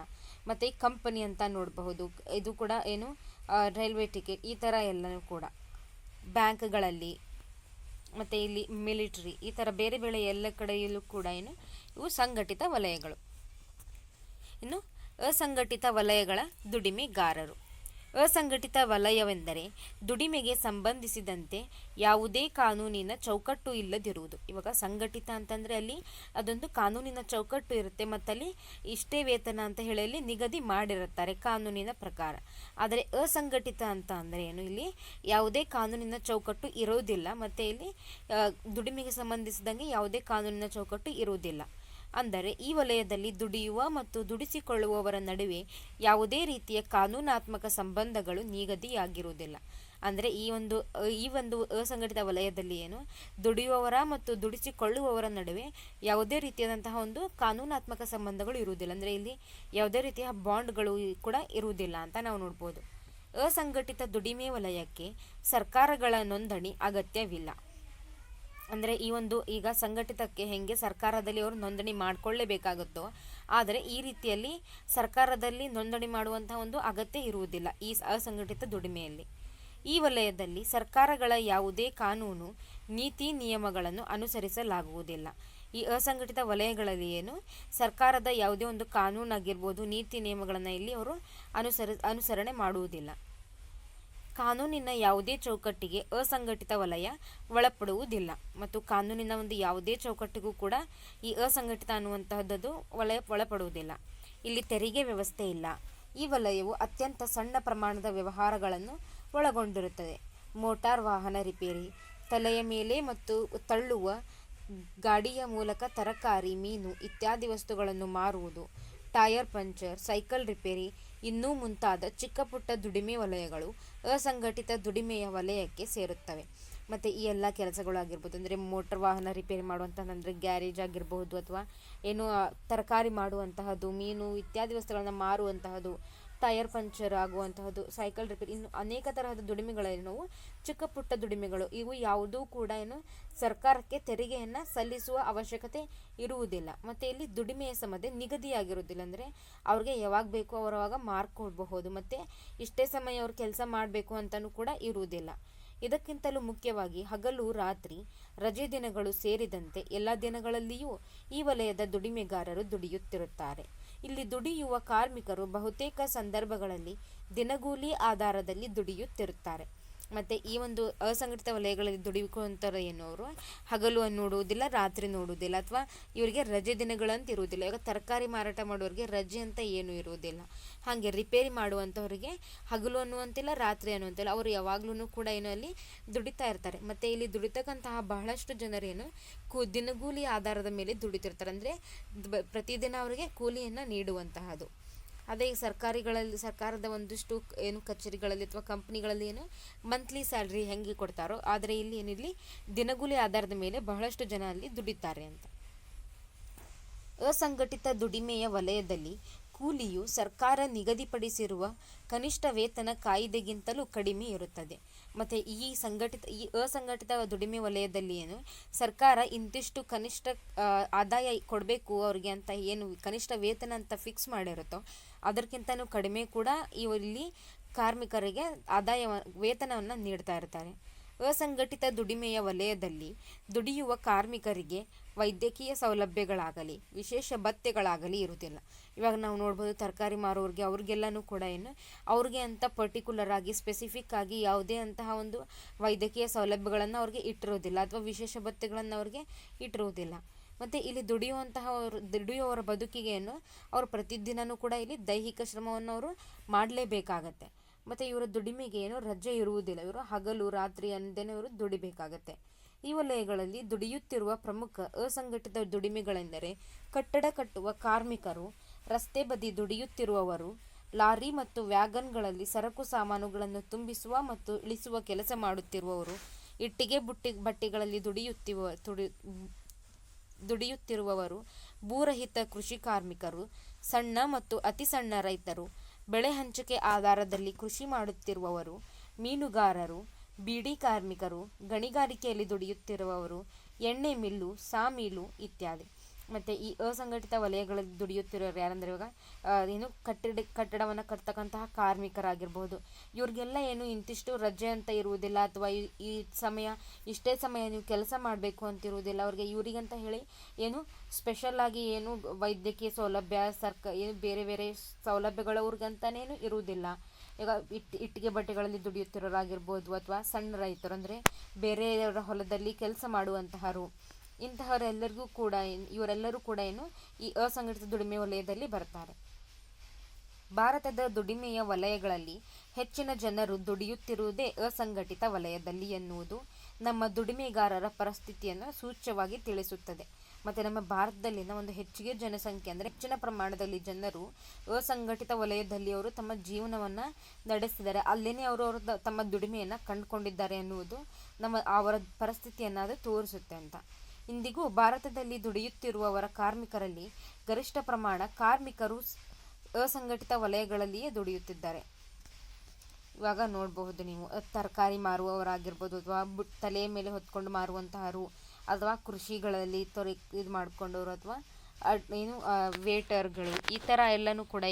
ಮತ್ತು ಈ ಕಂಪನಿ ಅಂತ ನೋಡಬಹುದು, ಇದು ಕೂಡ ಏನು ರೈಲ್ವೆ ಟಿಕೆಟ್, ಈ ಥರ ಎಲ್ಲನೂ ಕೂಡ ಬ್ಯಾಂಕ್ಗಳಲ್ಲಿ, ಮತ್ತು ಇಲ್ಲಿ ಮಿಲಿಟ್ರಿ, ಈ ಥರ ಬೇರೆ ಬೇರೆ ಎಲ್ಲ ಕಡೆಯಲ್ಲೂ ಕೂಡ ಏನು ಇವು ಸಂಘಟಿತ ವಲಯಗಳು. ಇನ್ನು ಅಸಂಘಟಿತ ವಲಯಗಳ ದುಡಿಮೆಗಾರರು. ಅಸಂಘಟಿತ ವಲಯವೆಂದರೆ ದುಡಿಮೆಗೆ ಸಂಬಂಧಿಸಿದಂತೆ ಯಾವುದೇ ಕಾನೂನಿನ ಚೌಕಟ್ಟು ಇಲ್ಲದಿರುವುದು. ಇವಾಗ ಸಂಘಟಿತ ಅಂತಂದರೆ ಅಲ್ಲಿ ಅದೊಂದು ಕಾನೂನಿನ ಚೌಕಟ್ಟು ಇರುತ್ತೆ, ಮತ್ತು ಅಲ್ಲಿ ಇಷ್ಟೇ ವೇತನ ಅಂತ ಹೇಳಿ ಅಲ್ಲಿ ನಿಗದಿ ಮಾಡಿರುತ್ತಾರೆ ಕಾನೂನಿನ ಪ್ರಕಾರ. ಆದರೆ ಅಸಂಘಟಿತ ಅಂತ ಅಂದರೆ ಏನು, ಇಲ್ಲಿ ಯಾವುದೇ ಕಾನೂನಿನ ಚೌಕಟ್ಟು ಇರೋದಿಲ್ಲ, ಮತ್ತು ಇಲ್ಲಿ ದುಡಿಮೆಗೆ ಸಂಬಂಧಿಸಿದಂಗೆ ಯಾವುದೇ ಕಾನೂನಿನ ಚೌಕಟ್ಟು ಇರುವುದಿಲ್ಲ. ಅಂದರೆ ಈ ವಲಯದಲ್ಲಿ ದುಡಿಯುವ ಮತ್ತು ದುಡಿಸಿಕೊಳ್ಳುವವರ ನಡುವೆ ಯಾವುದೇ ರೀತಿಯ ಕಾನೂನಾತ್ಮಕ ಸಂಬಂಧಗಳು ನಿಗದಿಯಾಗಿರುವುದಿಲ್ಲ. ಅಂದರೆ ಈ ಒಂದು ಅಸಂಘಟಿತ ವಲಯದಲ್ಲಿ ಏನು ದುಡಿಯುವವರ ಮತ್ತು ದುಡಿಸಿಕೊಳ್ಳುವವರ ನಡುವೆ ಯಾವುದೇ ರೀತಿಯಾದಂತಹ ಒಂದು ಕಾನೂನಾತ್ಮಕ ಸಂಬಂಧಗಳು ಇರುವುದಿಲ್ಲ. ಅಂದರೆ ಇಲ್ಲಿ ಯಾವುದೇ ರೀತಿಯ ಬಾಂಡ್ಗಳು ಕೂಡ ಇರುವುದಿಲ್ಲ ಅಂತ ನಾವು ನೋಡ್ಬೋದು. ಅಸಂಘಟಿತ ದುಡಿಮೆ ವಲಯಕ್ಕೆ ಸರ್ಕಾರಗಳ ನೋಂದಣಿ ಅಗತ್ಯವಿಲ್ಲ. ಅಂದರೆ ಈಗ ಸಂಘಟಿತಕ್ಕೆ ಹೆಂಗೆ ಸರ್ಕಾರದಲ್ಲಿ ಅವರು ನೋಂದಣಿ ಮಾಡಿಕೊಳ್ಳೇಬೇಕಾಗುತ್ತೋ, ಆದರೆ ಈ ರೀತಿಯಲ್ಲಿ ಸರ್ಕಾರದಲ್ಲಿ ನೋಂದಣಿ ಮಾಡುವಂತಹ ಒಂದು ಅಗತ್ಯ ಇರುವುದಿಲ್ಲ ಈ ಅಸಂಘಟಿತ ದುಡಿಮೆಯಲ್ಲಿ. ಈ ವಲಯದಲ್ಲಿ ಸರ್ಕಾರಗಳ ಯಾವುದೇ ಕಾನೂನು ನೀತಿ ನಿಯಮಗಳನ್ನು ಅನುಸರಿಸಲಾಗುವುದಿಲ್ಲ. ಈ ಅಸಂಘಟಿತ ವಲಯಗಳಲ್ಲಿ ಏನು ಸರ್ಕಾರದ ಯಾವುದೇ ಒಂದು ಕಾನೂನು ಆಗಿರ್ಬೋದು, ನೀತಿ ನಿಯಮಗಳನ್ನು ಇಲ್ಲಿ ಅವರು ಅನುಸರಣೆ ಮಾಡುವುದಿಲ್ಲ. ಕಾನೂನಿನ ಯಾವುದೇ ಚೌಕಟ್ಟಿಗೆ ಅಸಂಘಟಿತ ವಲಯ ಒಳಪಡುವುದಿಲ್ಲ, ಮತ್ತು ಕಾನೂನಿನ ಒಂದು ಯಾವುದೇ ಚೌಕಟ್ಟಿಗೂ ಕೂಡ ಈ ಅಸಂಘಟಿತ ಅನ್ನುವಂತಹದ್ದು ಒಳಪಡುವುದಿಲ್ಲ. ಇಲ್ಲಿ ತೆರಿಗೆ ವ್ಯವಸ್ಥೆ ಇಲ್ಲ. ಈ ವಲಯವು ಅತ್ಯಂತ ಸಣ್ಣ ಪ್ರಮಾಣದ ವ್ಯವಹಾರಗಳನ್ನು ಒಳಗೊಂಡಿರುತ್ತದೆ. ಮೋಟಾರ್ ವಾಹನ ರಿಪೇರಿ, ತಲೆಯ ಮೇಲೆ ಮತ್ತು ತಳ್ಳುವ ಗಾಡಿಯ ಮೂಲಕ ತರಕಾರಿ, ಮೀನು ಇತ್ಯಾದಿ ವಸ್ತುಗಳನ್ನು ಮಾರುವುದು, ಟೈರ್ ಪಂಚರ್, ಸೈಕಲ್ ರಿಪೇರಿ ಇನ್ನೂ ಮುಂತಾದ ಚಿಕ್ಕ ಪುಟ್ಟ ದುಡಿಮೆ ವಲಯಗಳು ಅಸಂಘಟಿತ ದುಡಿಮೆಯ ವಲಯಕ್ಕೆ ಸೇರುತ್ತವೆ. ಮತ್ತು ಈ ಎಲ್ಲ ಕೆಲಸಗಳು ಆಗಿರ್ಬೋದು, ಅಂದರೆ ಮೋಟರ್ ವಾಹನ ರಿಪೇರಿ ಮಾಡುವಂಥದ್ದು, ಅಂದರೆ ಗ್ಯಾರೇಜ್ ಆಗಿರಬಹುದು, ಅಥವಾ ಏನು ತರಕಾರಿ ಮಾಡುವಂತಹದ್ದು, ಮೀನು ಇತ್ಯಾದಿ ವಸ್ತುಗಳನ್ನು ಮಾರುವಂತಹದ್ದು, ಟೈರ್ ಪಂಚರ್ ಆಗುವಂತಹದ್ದು, ಸೈಕಲ್ ರಿಪೇರಿ, ಇನ್ನು ಅನೇಕ ತರಹದ ದುಡಿಮೆಗಳೇನು ಚಿಕ್ಕ ಪುಟ್ಟ ದುಡಿಮೆಗಳು. ಇವು ಯಾವುದೂ ಕೂಡ ಸರ್ಕಾರಕ್ಕೆ ತೆರಿಗೆಯನ್ನು ಸಲ್ಲಿಸುವ ಅವಶ್ಯಕತೆ ಇರುವುದಿಲ್ಲ. ಮತ್ತು ಇಲ್ಲಿ ದುಡಿಮೆಯ ಸಮಯ ನಿಗದಿಯಾಗಿರುವುದಿಲ್ಲ. ಅಂದರೆ ಅವ್ರಿಗೆ ಯಾವಾಗ ಬೇಕು ಅವರವಾಗ ಮಾರ್ಕೊಡ್ಬಹುದು. ಮತ್ತು ಇಷ್ಟೇ ಸಮಯ ಅವ್ರು ಕೆಲಸ ಮಾಡಬೇಕು ಅಂತಲೂ ಕೂಡ ಇರುವುದಿಲ್ಲ. ಇದಕ್ಕಿಂತಲೂ ಮುಖ್ಯವಾಗಿ ಹಗಲು ರಾತ್ರಿ ರಜೆ ದಿನಗಳು ಸೇರಿದಂತೆ ಎಲ್ಲ ದಿನಗಳಲ್ಲಿಯೂ ಈ ವಲಯದ ದುಡಿಮೆಗಾರರು ದುಡಿಯುತ್ತಿರುತ್ತಾರೆ. ಇಲ್ಲಿ ದುಡಿಯುವ ಕಾರ್ಮಿಕರು ಬಹುತೇಕ ಸಂದರ್ಭಗಳಲ್ಲಿ ದಿನಗೂಲಿ ಆಧಾರದಲ್ಲಿ ದುಡಿಯುತ್ತಿರುತ್ತಾರೆ. ಮತ್ತು ಈ ಒಂದು ಅಸಂಘಟಿತ ವಲಯಗಳಲ್ಲಿ ದುಡಿಯುವಂಥವ್ರು ಏನು, ಅವರು ಹಗಲು ನೋಡುವುದಿಲ್ಲ, ರಾತ್ರಿ ನೋಡುವುದಿಲ್ಲ, ಅಥವಾ ಇವರಿಗೆ ರಜೆ ದಿನಗಳಂತ ಇರುವುದಿಲ್ಲ. ಇವಾಗ ತರಕಾರಿ ಮಾರಾಟ ಮಾಡೋರಿಗೆ ರಜೆ ಅಂತ ಏನೂ ಇರುವುದಿಲ್ಲ. ಹಾಗೆ ರಿಪೇರಿ ಮಾಡುವಂಥವ್ರಿಗೆ ಹಗಲು ಅನ್ನುವಂತಿಲ್ಲ, ರಾತ್ರಿ ಅನ್ನುವಂತಿಲ್ಲ, ಅವರು ಯಾವಾಗ್ಲೂ ಕೂಡ ಅಲ್ಲಿ ದುಡಿತಾ ಇರ್ತಾರೆ. ಮತ್ತು ಇಲ್ಲಿ ದುಡಿತಕ್ಕಂತಹ ಬಹಳಷ್ಟು ಜನರೇನು ದಿನಗೂಲಿ ಆಧಾರದ ಮೇಲೆ ದುಡಿತಿರ್ತಾರೆ. ಅಂದರೆ ಪ್ರತಿದಿನ ಅವರಿಗೆ ಕೂಲಿಯನ್ನು ನೀಡುವಂತಹದ್ದು. ಅದೇ ಸರ್ಕಾರದ ಒಂದಿಷ್ಟು ಕಚೇರಿಗಳಲ್ಲಿ ಅಥವಾ ಕಂಪ್ನಿಗಳಲ್ಲಿ ಮಂತ್ಲಿ ಸ್ಯಾಲ್ರಿ ಹೆಂಗೆ ಕೊಡ್ತಾರೋ, ಆದರೆ ಇಲ್ಲಿ ದಿನಗೂಲಿ ಆಧಾರದ ಮೇಲೆ ಬಹಳಷ್ಟು ಜನ ಅಲ್ಲಿ ದುಡಿತಾರೆ ಅಂತ. ಅಸಂಘಟಿತ ದುಡಿಮೆಯ ವಲಯದಲ್ಲಿ ಕೂಲಿಯು ಸರ್ಕಾರ ನಿಗದಿಪಡಿಸಿರುವ ಕನಿಷ್ಠ ವೇತನ ಕಾಯಿದೆಗಿಂತಲೂ ಕಡಿಮೆ ಇರುತ್ತದೆ. ಮತ್ತು ಈ ಅಸಂಘಟಿತ ದುಡಿಮೆ ವಲಯದಲ್ಲಿ ಸರ್ಕಾರ ಇಂತಿಷ್ಟು ಕನಿಷ್ಠ ಆದಾಯ ಕೊಡಬೇಕು ಅವ್ರಿಗೆ ಅಂತ ಕನಿಷ್ಠ ವೇತನ ಅಂತ ಫಿಕ್ಸ್ ಮಾಡಿರುತ್ತೋ ಅದಕ್ಕಿಂತಲೂ ಕಡಿಮೆ ಕೂಡ ಇಲ್ಲಿ ಕಾರ್ಮಿಕರಿಗೆ ವೇತನವನ್ನು ನೀಡ್ತಾ ಇರ್ತಾರೆ. ಅಸಂಘಟಿತ ದುಡಿಮೆಯ ವಲಯದಲ್ಲಿ ದುಡಿಯುವ ಕಾರ್ಮಿಕರಿಗೆ ವೈದ್ಯಕೀಯ ಸೌಲಭ್ಯಗಳಾಗಲಿ ವಿಶೇಷ ಭತ್ಯೆಗಳಾಗಲಿ ಇರುವುದಿಲ್ಲ. ಇವಾಗ ನಾವು ನೋಡ್ಬೋದು ತರಕಾರಿ ಮಾರೋರಿಗೆ ಅವ್ರಿಗೆಲ್ಲನೂ ಕೂಡ ಅವ್ರಿಗೆ ಅಂತ ಪರ್ಟಿಕ್ಯುಲರ್ ಆಗಿ ಸ್ಪೆಸಿಫಿಕ್ ಆಗಿ ಯಾವುದೇ ಅಂತಹ ಒಂದು ವೈದ್ಯಕೀಯ ಸೌಲಭ್ಯಗಳನ್ನು ಅವ್ರಿಗೆ ಇಟ್ಟಿರೋದಿಲ್ಲ, ಅಥವಾ ವಿಶೇಷ ಭತ್ಯೆಗಳನ್ನು ಅವ್ರಿಗೆ ಇಟ್ಟಿರುವುದಿಲ್ಲ. ಮತ್ತು ಇಲ್ಲಿ ದುಡಿಯುವವರ ಬದುಕಿಗೆ ಅವರು ಪ್ರತಿದಿನವೂ ಕೂಡ ಇಲ್ಲಿ ದೈಹಿಕ ಶ್ರಮವನ್ನು ಅವರು ಮಾಡಲೇಬೇಕಾಗತ್ತೆ. ಮತ್ತು ಇವರ ದುಡಿಮೆಗೆ ರಜೆ ಇರುವುದಿಲ್ಲ. ಇವರು ಹಗಲು ರಾತ್ರಿ ಅಂದೇನೆ ಇವರು ದುಡಿಬೇಕಾಗತ್ತೆ. ಈ ವಲಯಗಳಲ್ಲಿ ದುಡಿಯುತ್ತಿರುವ ಪ್ರಮುಖ ಅಸಂಘಟಿತ ದುಡಿಮೆಗಳೆಂದರೆ ಕಟ್ಟಡ ಕಟ್ಟುವ ಕಾರ್ಮಿಕರು, ರಸ್ತೆ ಬದಿ ದುಡಿಯುತ್ತಿರುವವರು, ಲಾರಿ ಮತ್ತು ವ್ಯಾಗನ್ಗಳಲ್ಲಿ ಸರಕು ಸಾಮಾನುಗಳನ್ನು ತುಂಬಿಸುವ ಮತ್ತು ಇಳಿಸುವ ಕೆಲಸ ಮಾಡುತ್ತಿರುವವರು, ಇಟ್ಟಿಗೆ ಬಟ್ಟೆಗಳಲ್ಲಿ ದುಡಿಯುತ್ತಿರುವವರು, ಭೂರಹಿತ ಕೃಷಿ ಕಾರ್ಮಿಕರು, ಸಣ್ಣ ಮತ್ತು ಅತಿ ಸಣ್ಣ ರೈತರು, ಬೆಳೆ ಹಂಚಿಕೆ ಆಧಾರದಲ್ಲಿ ಕೃಷಿ ಮಾಡುತ್ತಿರುವವರು, ಮೀನುಗಾರರು, ಬೀಡಿ ಕಾರ್ಮಿಕರು, ಗಣಿಗಾರಿಕೆಯಲ್ಲಿ ದುಡಿಯುತ್ತಿರುವವರು, ಎಣ್ಣೆ ಮಿಲ್ಲು, ಸಾಮೀಲು ಇತ್ಯಾದಿ. ಮತ್ತು ಈ ಅಸಂಘಟಿತ ವಲಯಗಳಲ್ಲಿ ದುಡಿಯುತ್ತಿರೋರು ಯಾರಂದರೆ ಇವಾಗ ಕಟ್ಟಡವನ್ನು ಕಟ್ತಕ್ಕಂತಹ ಕಾರ್ಮಿಕರಾಗಿರ್ಬೋದು. ಇವ್ರಿಗೆಲ್ಲ ಇಂತಿಷ್ಟು ರಜೆ ಅಂತ ಇರುವುದಿಲ್ಲ, ಅಥವಾ ಇಷ್ಟೇ ಸಮಯ ನೀವು ಕೆಲಸ ಮಾಡಬೇಕು ಅಂತ ಇರುವುದಿಲ್ಲ. ಇವರಿಗಂತ ಹೇಳಿ ಸ್ಪೆಷಲ್ ಆಗಿ ವೈದ್ಯಕೀಯ ಸೌಲಭ್ಯ ಬೇರೆ ಬೇರೆ ಸೌಲಭ್ಯಗಳು ಅವ್ರಿಗಂತಾನೇನು ಇರುವುದಿಲ್ಲ. ಈಗ ಇಟ್ಟಿಗೆ ಬಟ್ಟೆಗಳಲ್ಲಿ ದುಡಿಯುತ್ತಿರೋರಾಗಿರ್ಬೋದು, ಅಥವಾ ಸಣ್ಣ ರೈತರು ಅಂದರೆ ಬೇರೆಯವರ ಹೊಲದಲ್ಲಿ ಕೆಲಸ ಮಾಡುವಂತಹರು, ಇವರೆಲ್ಲರೂ ಕೂಡ ಈ ಅಸಂಘಟಿತ ದುಡಿಮೆ ವಲಯದಲ್ಲಿ ಬರ್ತಾರೆ. ಭಾರತದ ದುಡಿಮೆಯ ವಲಯಗಳಲ್ಲಿ ಹೆಚ್ಚಿನ ಜನರು ದುಡಿಯುತ್ತಿರುವುದೇ ಅಸಂಘಟಿತ ವಲಯದಲ್ಲಿ ಎನ್ನುವುದು ನಮ್ಮ ದುಡಿಮೆಗಾರರ ಪರಿಸ್ಥಿತಿಯನ್ನು ಸೂಚ್ಯವಾಗಿ ತಿಳಿಸುತ್ತದೆ. ಮತ್ತು ನಮ್ಮ ಭಾರತದಲ್ಲಿನ ಒಂದು ಹೆಚ್ಚಿಗೆ ಜನಸಂಖ್ಯೆ ಅಂದರೆ ಹೆಚ್ಚಿನ ಪ್ರಮಾಣದಲ್ಲಿ ಜನರು ಅಸಂಘಟಿತ ವಲಯದಲ್ಲಿ ಅವರು ತಮ್ಮ ಜೀವನವನ್ನು ನಡೆಸಿದ್ದಾರೆ, ಅಲ್ಲೇನೇ ಅವರು ತಮ್ಮ ದುಡಿಮೆಯನ್ನು ಕಂಡುಕೊಂಡಿದ್ದಾರೆ ಎನ್ನುವುದು ಅವರ ಪರಿಸ್ಥಿತಿಯನ್ನು ಅದು ತೋರಿಸುತ್ತೆ ಅಂತ. ಇಂದಿಗೂ ಭಾರತದಲ್ಲಿ ದುಡಿಯುತ್ತಿರುವವರ ಕಾರ್ಮಿಕರಲ್ಲಿ ಗರಿಷ್ಠ ಪ್ರಮಾಣ ಕಾರ್ಮಿಕರು ಅಸಂಘಟಿತ ವಲಯಗಳಲ್ಲಿಯೇ ದುಡಿಯುತ್ತಿದ್ದಾರೆ. ಇವಾಗ ನೋಡಬಹುದು ನೀವು ತರಕಾರಿ ಮಾರುವವರಾಗಿರ್ಬೋದು, ಅಥವಾ ತಲೆಯ ಮೇಲೆ ಹೊತ್ಕೊಂಡು ಮಾರುವಂತಹರು, ಅಥವಾ ಕೃಷಿಗಳಲ್ಲಿ ಇದು ಮಾಡಿಕೊಂಡವರು, ಅಥವಾ ವೇಟರ್ಗಳು, ಈ ಥರ ಎಲ್ಲನೂ ಕೂಡ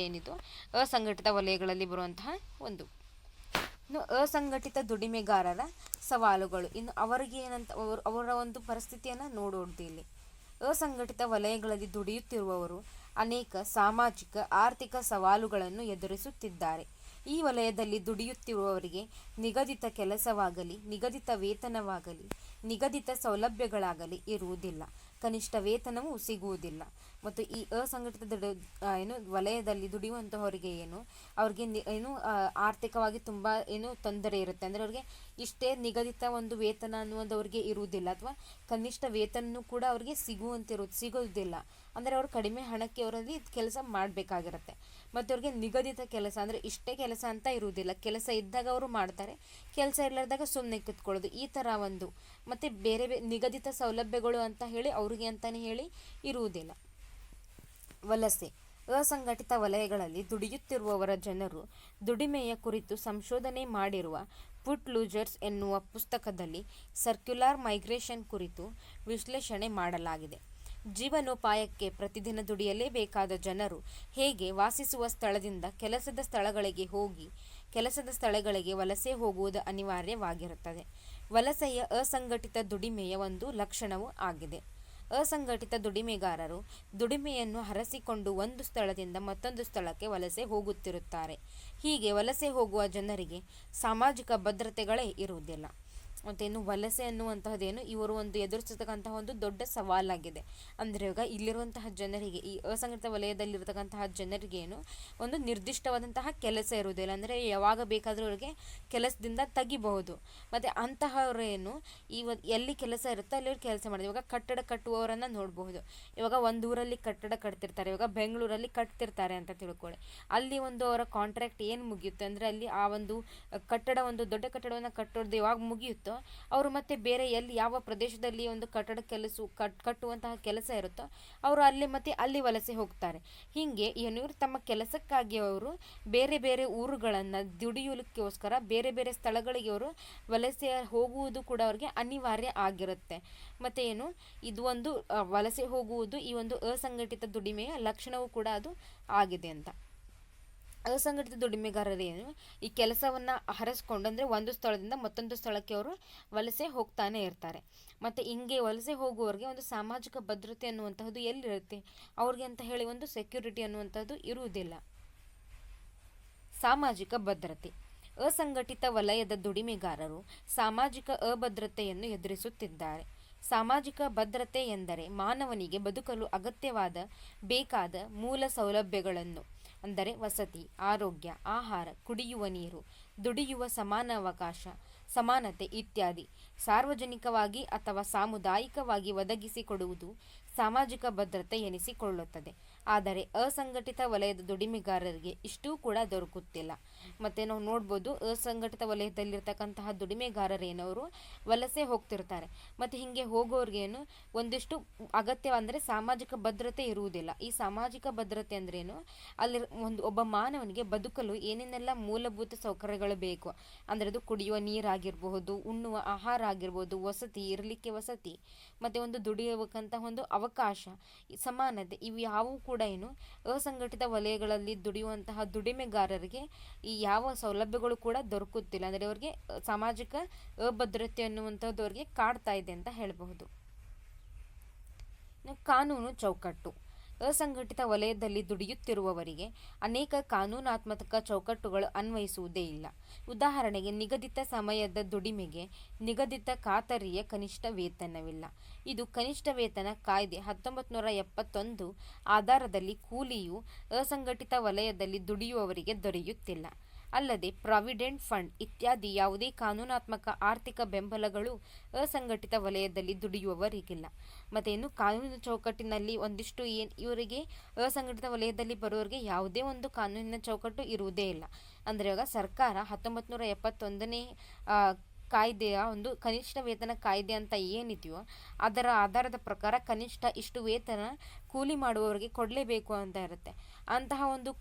ಅಸಂಘಟಿತ ವಲಯಗಳಲ್ಲಿ ಬರುವಂತಹ ಒಂದು. ಇನ್ನು ಅಸಂಘಟಿತ ದುಡಿಮೆಗಾರರ ಸವಾಲುಗಳು, ಇನ್ನು ಅವರಿಗೆ ಅವರ ಒಂದು ಪರಿಸ್ಥಿತಿಯನ್ನು ನೋಡೋದು. ಇಲ್ಲಿ ಅಸಂಘಟಿತ ವಲಯಗಳಲ್ಲಿ ದುಡಿಯುತ್ತಿರುವವರು ಅನೇಕ ಸಾಮಾಜಿಕ ಆರ್ಥಿಕ ಸವಾಲುಗಳನ್ನು ಎದುರಿಸುತ್ತಿದ್ದಾರೆ. ಈ ವಲಯದಲ್ಲಿ ದುಡಿಯುತ್ತಿರುವವರಿಗೆ ನಿಗದಿತ ಕೆಲಸವಾಗಲಿ, ನಿಗದಿತ ವೇತನವಾಗಲಿ, ನಿಗದಿತ ಸೌಲಭ್ಯಗಳಾಗಲಿ ಇರುವುದಿಲ್ಲ, ಕನಿಷ್ಠ ವೇತನವೂ ಸಿಗುವುದಿಲ್ಲ. ಮತ್ತು ಈ ಅಸಂಘಟಿತ ವಲಯದಲ್ಲಿ ದುಡಿಯುವಂತಹವರಿಗೆ ಅವ್ರಿಗೆ ಆರ್ಥಿಕವಾಗಿ ತುಂಬ ತೊಂದರೆ ಇರುತ್ತೆ. ಅಂದರೆ ಅವ್ರಿಗೆ ಇಷ್ಟೇ ನಿಗದಿತ ಒಂದು ವೇತನ ಅನ್ನುವುದು ಅವ್ರಿಗೆ ಇರುವುದಿಲ್ಲ, ಅಥವಾ ಕನಿಷ್ಠ ವೇತನ ಕೂಡ ಅವ್ರಿಗೆ ಸಿಗೋದಿಲ್ಲ. ಅಂದರೆ ಅವರು ಕಡಿಮೆ ಹಣಕ್ಕೆ ಅವರಲ್ಲಿ ಕೆಲಸ ಮಾಡಬೇಕಾಗಿರುತ್ತೆ. ಮತ್ತು ಅವ್ರಿಗೆ ನಿಗದಿತ ಕೆಲಸ ಅಂದರೆ ಇಷ್ಟೇ ಕೆಲಸ ಅಂತ ಇರುವುದಿಲ್ಲ, ಕೆಲಸ ಇದ್ದಾಗ ಅವರು ಮಾಡ್ತಾರೆ, ಕೆಲಸ ಇಲ್ಲದಾಗ ಸುಮ್ಮನೆ ಕೂತ್ಕೊಳ್ಳೋದು, ಈ ಥರ ಒಂದು. ಮತ್ತು ಬೇರೆ ನಿಗದಿತ ಸೌಲಭ್ಯಗಳು ಅಂತ ಹೇಳಿ ಅವ್ರಿಗೆ ಅಂತಲೇ ಹೇಳಿ ಇರುವುದಿಲ್ಲ. ವಲಸೆ ಅಸಂಘಟಿತ ವಲಯಗಳಲ್ಲಿ ದುಡಿಯುತ್ತಿರುವವರ ಜನರು ದುಡಿಮೆಯ ಕುರಿತು ಸಂಶೋಧನೆ ಮಾಡಿರುವ ಫುಟ್ ಲೂಸರ್ಸ್ ಎನ್ನುವ ಪುಸ್ತಕದಲ್ಲಿ ಸರ್ಕ್ಯುಲರ್ ಮೈಗ್ರೇಷನ್ ಕುರಿತು ವಿಶ್ಲೇಷಣೆ ಮಾಡಲಾಗಿದೆ. ಜೀವನೋಪಾಯಕ್ಕೆ ಪ್ರತಿದಿನ ದುಡಿಯಲೇಬೇಕಾದ ಜನರು ಹೇಗೆ ವಾಸಿಸುವ ಸ್ಥಳದಿಂದ ಕೆಲಸದ ಸ್ಥಳಗಳಿಗೆ ವಲಸೆ ಹೋಗುವುದು ಅನಿವಾರ್ಯವಾಗಿರುತ್ತದೆ. ವಲಸೆಯ ಅಸಂಘಟಿತ ದುಡಿಮೆಯ ಒಂದು ಲಕ್ಷಣವೂ ಆಗಿದೆ. ಅಸಂಘಟಿತ ದುಡಿಮೆಗಾರರು ದುಡಿಮೆಯನ್ನು ಹರಸಿಕೊಂಡು ಒಂದು ಸ್ಥಳದಿಂದ ಮತ್ತೊಂದು ಸ್ಥಳಕ್ಕೆ ವಲಸೆ ಹೋಗುತ್ತಿರುತ್ತಾರೆ. ಹೀಗೆ ವಲಸೆ ಹೋಗುವ ಜನರಿಗೆ ಸಾಮಾಜಿಕ ಭದ್ರತೆಗಳೇ ಇರುವುದಿಲ್ಲ. ಮತ್ತೇನು ವಲಸೆ ಅನ್ನುವಂತಹದ್ದೇನು ಇವರು ಎದುರಿಸತಕ್ಕಂತಹ ಒಂದು ದೊಡ್ಡ ಸವಾಲಾಗಿದೆ. ಅಂದರೆ ಇವಾಗ ಇಲ್ಲಿರುವಂತಹ ಜನರಿಗೆ, ಈ ಅಸಂಘಟಿತ ವಲಯದಲ್ಲಿರತಕ್ಕಂತಹ ಜನರಿಗೆ ಒಂದು ನಿರ್ದಿಷ್ಟವಾದಂತಹ ಕೆಲಸ ಇರುವುದಿಲ್ಲ. ಅಂದರೆ ಯಾವಾಗ ಬೇಕಾದರೂ ಅವರಿಗೆ ಕೆಲಸದಿಂದ ತೆಗಿಬಹುದು. ಮತ್ತು ಅಂತಹವರೇನು ಎಲ್ಲಿ ಕೆಲಸ ಇರುತ್ತೋ ಅಲ್ಲಿ ಅವ್ರು ಕೆಲಸ ಮಾಡಿದೆ. ಇವಾಗ ಕಟ್ಟಡ ಕಟ್ಟುವವರನ್ನು ನೋಡಬಹುದು. ಇವಾಗ ಒಂದು ಊರಲ್ಲಿ ಕಟ್ಟಡ ಕಟ್ತಿರ್ತಾರೆ, ಇವಾಗ ಬೆಂಗಳೂರಲ್ಲಿ ಕಟ್ತಿರ್ತಾರೆ ಅಂತ ತಿಳ್ಕೊಳ್ಳಿ. ಅಲ್ಲಿ ಅವರ ಕಾಂಟ್ರಾಕ್ಟ್ ಏನು ಮುಗಿಯುತ್ತೆ ಅಂದರೆ ಅಲ್ಲಿ ಆ ಒಂದು ಕಟ್ಟಡ, ಒಂದು ದೊಡ್ಡ ಕಟ್ಟಡವನ್ನು ಕಟ್ಟೋದು ಯಾವಾಗ ಮುಗಿಯುತ್ತೋ ಅವರು ಮತ್ತೆ ಬೇರೆ ಯಾವ ಪ್ರದೇಶದಲ್ಲಿ ಒಂದು ಕಟ್ಟಡ ಕಟ್ಟುವಂತಹ ಕೆಲಸ ಇರುತ್ತೋ ಅವರು ಅಲ್ಲಿ ವಲಸೆ ಹೋಗ್ತಾರೆ. ಹೀಗೆ ಇವರು ತಮ್ಮ ಕೆಲಸಕ್ಕಾಗಿ ಅವರು ಬೇರೆ ಬೇರೆ ಊರುಗಳನ್ನು ದುಡಿಯೋದಕ್ಕೋಸ್ಕರ ಬೇರೆ ಬೇರೆ ಸ್ಥಳಗಳಿಗೆ ಅವರು ವಲಸೆ ಹೋಗುವುದು ಕೂಡ ಅವರಿಗೆ ಅನಿವಾರ್ಯ ಆಗಿರುತ್ತೆ. ಮತ್ತೆ ಇದು ಒಂದು ವಲಸೆ ಹೋಗುವುದು ಈ ಒಂದು ಅಸಂಘಟಿತ ದುಡಿಮೆಯ ಲಕ್ಷಣವೂ ಕೂಡ ಅದು ಆಗಿದೆ ಅಂತ. ಅಸಂಘಟಿತ ದುಡಿಮೆಗಾರರೇನು ಈ ಕೆಲಸವನ್ನು ಹರಸ್ಕೊಂಡು, ಅಂದರೆ ಒಂದು ಸ್ಥಳದಿಂದ ಮತ್ತೊಂದು ಸ್ಥಳಕ್ಕೆ ಅವರು ವಲಸೆ ಹೋಗ್ತಾನೆ ಇರ್ತಾರೆ. ಮತ್ತು ಹಿಂಗೆ ವಲಸೆ ಹೋಗುವವರಿಗೆ ಒಂದು ಸಾಮಾಜಿಕ ಭದ್ರತೆ ಅನ್ನುವಂತಹದ್ದು ಎಲ್ಲಿರುತ್ತೆ? ಅವ್ರಿಗೆ ಅಂತ ಹೇಳಿ ಒಂದು ಸೆಕ್ಯೂರಿಟಿ ಅನ್ನುವಂಥದ್ದು ಇರುವುದಿಲ್ಲ. ಸಾಮಾಜಿಕ ಭದ್ರತೆ. ಅಸಂಘಟಿತ ವಲಯದ ದುಡಿಮೆಗಾರರು ಸಾಮಾಜಿಕ ಅಭದ್ರತೆಯನ್ನು ಎದುರಿಸುತ್ತಿದ್ದಾರೆ. ಸಾಮಾಜಿಕ ಭದ್ರತೆ ಎಂದರೆ ಮಾನವನಿಗೆ ಬದುಕಲು ಬೇಕಾದ ಮೂಲ ಸೌಲಭ್ಯಗಳನ್ನು, ಅಂದರೆ ವಸತಿ, ಆರೋಗ್ಯ, ಆಹಾರ, ಕುಡಿಯುವ ನೀರು, ದುಡಿಯುವ ಸಮಾನಾವಕಾಶ, ಸಮಾನತೆ ಇತ್ಯಾದಿ ಸಾರ್ವಜನಿಕವಾಗಿ ಅಥವಾ ಸಾಮುದಾಯಿಕವಾಗಿ ಒದಗಿಸಿಕೊಡುವುದು ಸಾಮಾಜಿಕ ಭದ್ರತೆ ಎನಿಸಿಕೊಳ್ಳುತ್ತದೆ. ಆದರೆ ಅಸಂಘಟಿತ ವಲಯದ ದುಡಿಮೆಗಾರರಿಗೆ ಇಷ್ಟೂ ಕೂಡ ದೊರಕುತ್ತಿಲ್ಲ. ಮತ್ತು ನಾವು ನೋಡ್ಬೋದು, ಅಸಂಘಟಿತ ವಲಯದಲ್ಲಿರ್ತಕ್ಕಂತಹ ದುಡಿಮೆಗಾರರೇನವರು ವಲಸೆ ಹೋಗ್ತಿರ್ತಾರೆ. ಮತ್ತು ಹೀಗೆ ಹೋಗೋರ್ಗೇನು ಒಂದಿಷ್ಟು ಅಗತ್ಯ, ಅಂದರೆ ಸಾಮಾಜಿಕ ಭದ್ರತೆ ಇರುವುದಿಲ್ಲ. ಈ ಸಾಮಾಜಿಕ ಭದ್ರತೆ ಅಂದ್ರೇನು? ಅಲ್ಲಿ ಒಬ್ಬ ಮಾನವನಿಗೆ ಬದುಕಲು ಏನೇನೆಲ್ಲ ಮೂಲಭೂತ ಸೌಕರ್ಯಗಳು ಬೇಕು, ಅಂದರೆ ಅದು ಕುಡಿಯುವ ನೀರಾಗಿರಬಹುದು, ಉಣ್ಣುವ ಆಹಾರ ಆಗಿರ್ಬೋದು, ಇರಲಿಕ್ಕೆ ವಸತಿ, ಮತ್ತು ಒಂದು ದುಡಿಯಬೇಕಂತ ಒಂದು ಅವಕಾಶ, ಸಮಾನತೆ, ಇವು ಯಾವುವು ಕೂಡ ಅಸಂಘಟಿತ ವಲಯಗಳಲ್ಲಿ ದುಡಿಯುವಂತಹ ದುಡಿಮೆಗಾರರಿಗೆ ಈ ಯಾವ ಸೌಲಭ್ಯಗಳು ಕೂಡ ದೊರಕುತ್ತಿಲ್ಲ. ಅಂದರೆ ಅವರಿಗೆ ಸಾಮಾಜಿಕ ಅಭದ್ರತೆ ಅನ್ನುವಂಥದ್ದು ಅವರಿಗೆ ಕಾಡ್ತಾ ಇದೆ ಅಂತ ಹೇಳಬಹುದು. ಕಾನೂನು ಚೌಕಟ್ಟು. ಅಸಂಘಟಿತ ವಲಯದಲ್ಲಿ ದುಡಿಯುತ್ತಿರುವವರಿಗೆ ಅನೇಕ ಕಾನೂನಾತ್ಮಕ ಚೌಕಟ್ಟುಗಳು ಅನ್ವಯಿಸುವುದೇ ಇಲ್ಲ. ಉದಾಹರಣೆಗೆ, ನಿಗದಿತ ಸಮಯದ ದುಡಿಮೆಗೆ ನಿಗದಿತ ಖಾತರಿಯ ಕನಿಷ್ಠ ವೇತನವಿಲ್ಲ. ಇದು ಕನಿಷ್ಠ ವೇತನ ಕಾಯ್ದೆ 1971 ಆಧಾರದಲ್ಲಿ ಕೂಲಿಯು ಅಸಂಘಟಿತ ವಲಯದಲ್ಲಿ ದುಡಿಯುವವರಿಗೆ ದೊರೆಯುತ್ತಿಲ್ಲ. ಅಲ್ಲದೆ ಪ್ರಾವಿಡೆಂಟ್ ಫಂಡ್ ಇತ್ಯಾದಿ ಯಾವುದೇ ಕಾನೂನಾತ್ಮಕ ಆರ್ಥಿಕ ಬೆಂಬಲಗಳು ಅಸಂಘಟಿತ ವಲಯದಲ್ಲಿ ದುಡಿಯುವವರಿಗಿಲ್ಲ. ಮತ್ತೇನು ಕಾನೂನಿನ ಚೌಕಟ್ಟಿನಲ್ಲಿ ಒಂದಿಷ್ಟು ಇವರಿಗೆ ಅಸಂಘಟಿತ ವಲಯದಲ್ಲಿ ಬರುವವರಿಗೆ ಯಾವುದೇ ಒಂದು ಕಾನೂನಿನ ಚೌಕಟ್ಟು ಇರುವುದೇ ಇಲ್ಲ. ಅಂದರೆ ಇವಾಗ ಸರ್ಕಾರ 1971ನೇ ಕಾಯ್ದೆಯ ಒಂದು ಕನಿಷ್ಠ ವೇತನ ಕಾಯ್ದೆ ಅಂತ ಏನಿದೆಯೋ ಅದರ ಆಧಾರದ ಪ್ರಕಾರ ಕನಿಷ್ಠ ಇಷ್ಟು ವೇತನ ಕೂಲಿ ಮಾಡುವವರಿಗೆ ಕೊಡಲೇಬೇಕು ಅಂತ ಇರುತ್ತೆ. ಅಂತಹ ಒಂದು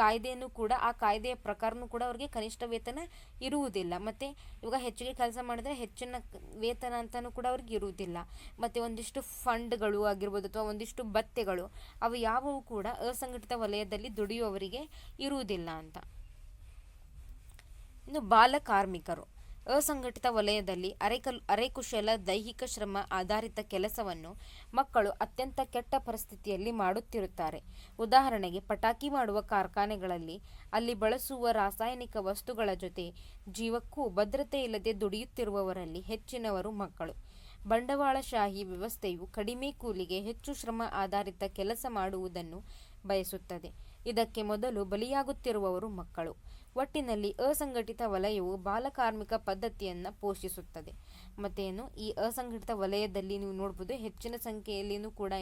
ಕಾಯ್ದೆಯನ್ನು ಕೂಡ, ಆ ಕಾಯ್ದೆಯ ಪ್ರಕಾರನೂ ಕೂಡ ಅವರಿಗೆ ಕನಿಷ್ಠ ವೇತನ ಇರುವುದಿಲ್ಲ. ಮತ್ತು ಇವಾಗ ಹೆಚ್ಚಿಗೆ ಕೆಲಸ ಮಾಡಿದ್ರೆ ಹೆಚ್ಚಿನ ವೇತನ ಅಂತಲೂ ಕೂಡ ಅವ್ರಿಗೆ ಇರುವುದಿಲ್ಲ. ಮತ್ತು ಒಂದಿಷ್ಟು ಫಂಡ್ಗಳು ಆಗಿರ್ಬೋದು ಅಥವಾ ಒಂದಿಷ್ಟು ಭತ್ಯೆಗಳು ಅವು ಯಾವುವು ಕೂಡ ಅಸಂಘಟಿತ ವಲಯದಲ್ಲಿ ದುಡಿಯುವವರಿಗೆ ಇರುವುದಿಲ್ಲ ಅಂತ. ಇನ್ನು ಬಾಲ ಕಾರ್ಮಿಕರು. ಅಸಂಘಟಿತ ವಲಯದಲ್ಲಿ ಅರೆಕುಶಲ ದೈಹಿಕ ಶ್ರಮ ಆಧಾರಿತ ಕೆಲಸವನ್ನು ಮಕ್ಕಳು ಅತ್ಯಂತ ಕೆಟ್ಟ ಪರಿಸ್ಥಿತಿಯಲ್ಲಿ ಮಾಡುತ್ತಿರುತ್ತಾರೆ. ಉದಾಹರಣೆಗೆ, ಪಟಾಕಿ ಮಾಡುವ ಕಾರ್ಖಾನೆಗಳಲ್ಲಿ ಅಲ್ಲಿ ಬಳಸುವ ರಾಸಾಯನಿಕ ವಸ್ತುಗಳ ಜೊತೆ ಜೀವಕ್ಕೂ ಭದ್ರತೆ ಇಲ್ಲದೆ ದುಡಿಯುತ್ತಿರುವವರಲ್ಲಿ ಹೆಚ್ಚಿನವರು ಮಕ್ಕಳು. ಬಂಡವಾಳಶಾಹಿ ವ್ಯವಸ್ಥೆಯು ಕಡಿಮೆ ಕೂಲಿಗೆ ಹೆಚ್ಚು ಶ್ರಮ ಆಧಾರಿತ ಕೆಲಸ ಮಾಡುವುದನ್ನು ಬಯಸುತ್ತದೆ. ಇದಕ್ಕೆ ಮೊದಲು ಬಲಿಯಾಗುತ್ತಿರುವವರು ಮಕ್ಕಳು. ಒಟ್ಟಿನಲ್ಲಿ ಅಸಂಘಟಿತ ವಲಯವು ಬಾಲಕಾರ್ಮಿಕ ಪದ್ಧತಿಯನ್ನು ಪೋಷಿಸುತ್ತದೆ. ಮತ್ತೇನು ಈ ಅಸಂಘಟಿತ ವಲಯದಲ್ಲಿ ನೀವು ನೋಡ್ಬೋದು ಹೆಚ್ಚಿನ ಸಂಖ್ಯೆಯಲ್ಲಿನೂ ಕೂಡ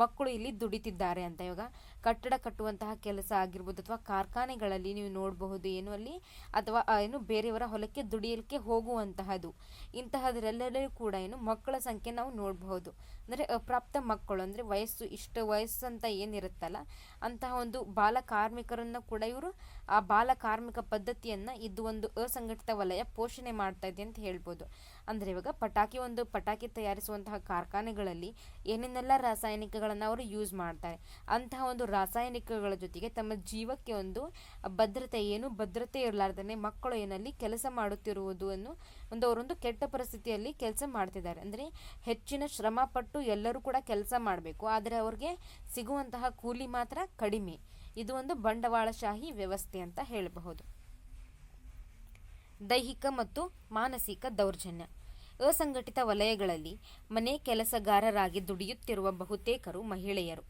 ಮಕ್ಕಳು ಇಲ್ಲಿ ದುಡಿತಿದ್ದಾರೆ ಅಂತ. ಇವಾಗ ಕಟ್ಟಡ ಕಟ್ಟುವಂತಹ ಕೆಲಸ ಆಗಿರ್ಬೋದು ಅಥವಾ ಕಾರ್ಖಾನೆಗಳಲ್ಲಿ ನೀವು ನೋಡಬಹುದು ಅಲ್ಲಿ, ಅಥವಾ ಬೇರೆಯವರ ಹೊಲಕ್ಕೆ ದುಡಿಯಲಿಕ್ಕೆ ಹೋಗುವಂತಹದ್ದು, ಇಂತಹದ್ರೆಲ್ಲರೂ ಕೂಡ ಮಕ್ಕಳ ಸಂಖ್ಯೆ ನಾವು ನೋಡಬಹುದು. ಅಂದರೆ ಅಪ್ರಾಪ್ತ ಮಕ್ಕಳು, ಅಂದರೆ ಇಷ್ಟು ವಯಸ್ಸು ಅಂತ ಏನಿರುತ್ತಲ್ಲ ಅಂತಹ ಒಂದು ಬಾಲ ಕಾರ್ಮಿಕರನ್ನು ಕೂಡ ಇವರು ಆ ಬಾಲ ಕಾರ್ಮಿಕ ಪದ್ಧತಿಯನ್ನ ಇದು ಒಂದು ಅಸಂಘಟಿತ ವಲಯ ಪೋಷಣೆ ಮಾಡ್ತಾ ಇದೆ ಅಂತ ಹೇಳ್ಬೋದು. ಅಂದ್ರೆ ಇವಾಗ ಪಟಾಕಿ ತಯಾರಿಸುವಂತಹ ಕಾರ್ಖಾನೆಗಳಲ್ಲಿ ಏನೇನೆಲ್ಲ ರಾಸಾಯನಿಕಗಳನ್ನು ಅವರು ಯೂಸ್ ಮಾಡ್ತಾರೆ, ಅಂತಹ ಒಂದು ರಾಸಾಯನಿಕಗಳ ಜೊತೆಗೆ ತಮ್ಮ ಜೀವಕ್ಕೆ ಒಂದು ಭದ್ರತೆ ಇರಲಾರ್ದೇ ಮಕ್ಕಳು ಏನಲ್ಲಿ ಕೆಲಸ ಮಾಡುತ್ತಿರುವುದು ಅವರೊಂದು ಕೆಟ್ಟ ಪರಿಸ್ಥಿತಿಯಲ್ಲಿ ಕೆಲಸ ಮಾಡ್ತಿದ್ದಾರೆ. ಅಂದ್ರೆ ಹೆಚ್ಚಿನ ಶ್ರಮ ಪಟ್ಟು ಎಲ್ಲರೂ ಕೂಡ ಕೆಲಸ ಮಾಡಬೇಕು, ಆದರೆ ಅವ್ರಿಗೆ ಸಿಗುವಂತಹ ಕೂಲಿ ಮಾತ್ರ ಕಡಿಮೆ. ಇದು ಒಂದು ಬಂಡವಾಳಶಾಹಿ ವ್ಯವಸ್ಥೆ ಅಂತ ಹೇಳಬಹುದು. ದೈಹಿಕ ಮತ್ತು ಮಾನಸಿಕ ದೌರ್ಜನ್ಯ. ಅಸಂಘಟಿತ ವಲಯಗಳಲ್ಲಿ ಮನೆ ಕೆಲಸಗಾರರಾಗಿ ದುಡಿಯುತ್ತಿರುವ ಬಹುತೇಕರು ಮಹಿಳೆಯರು.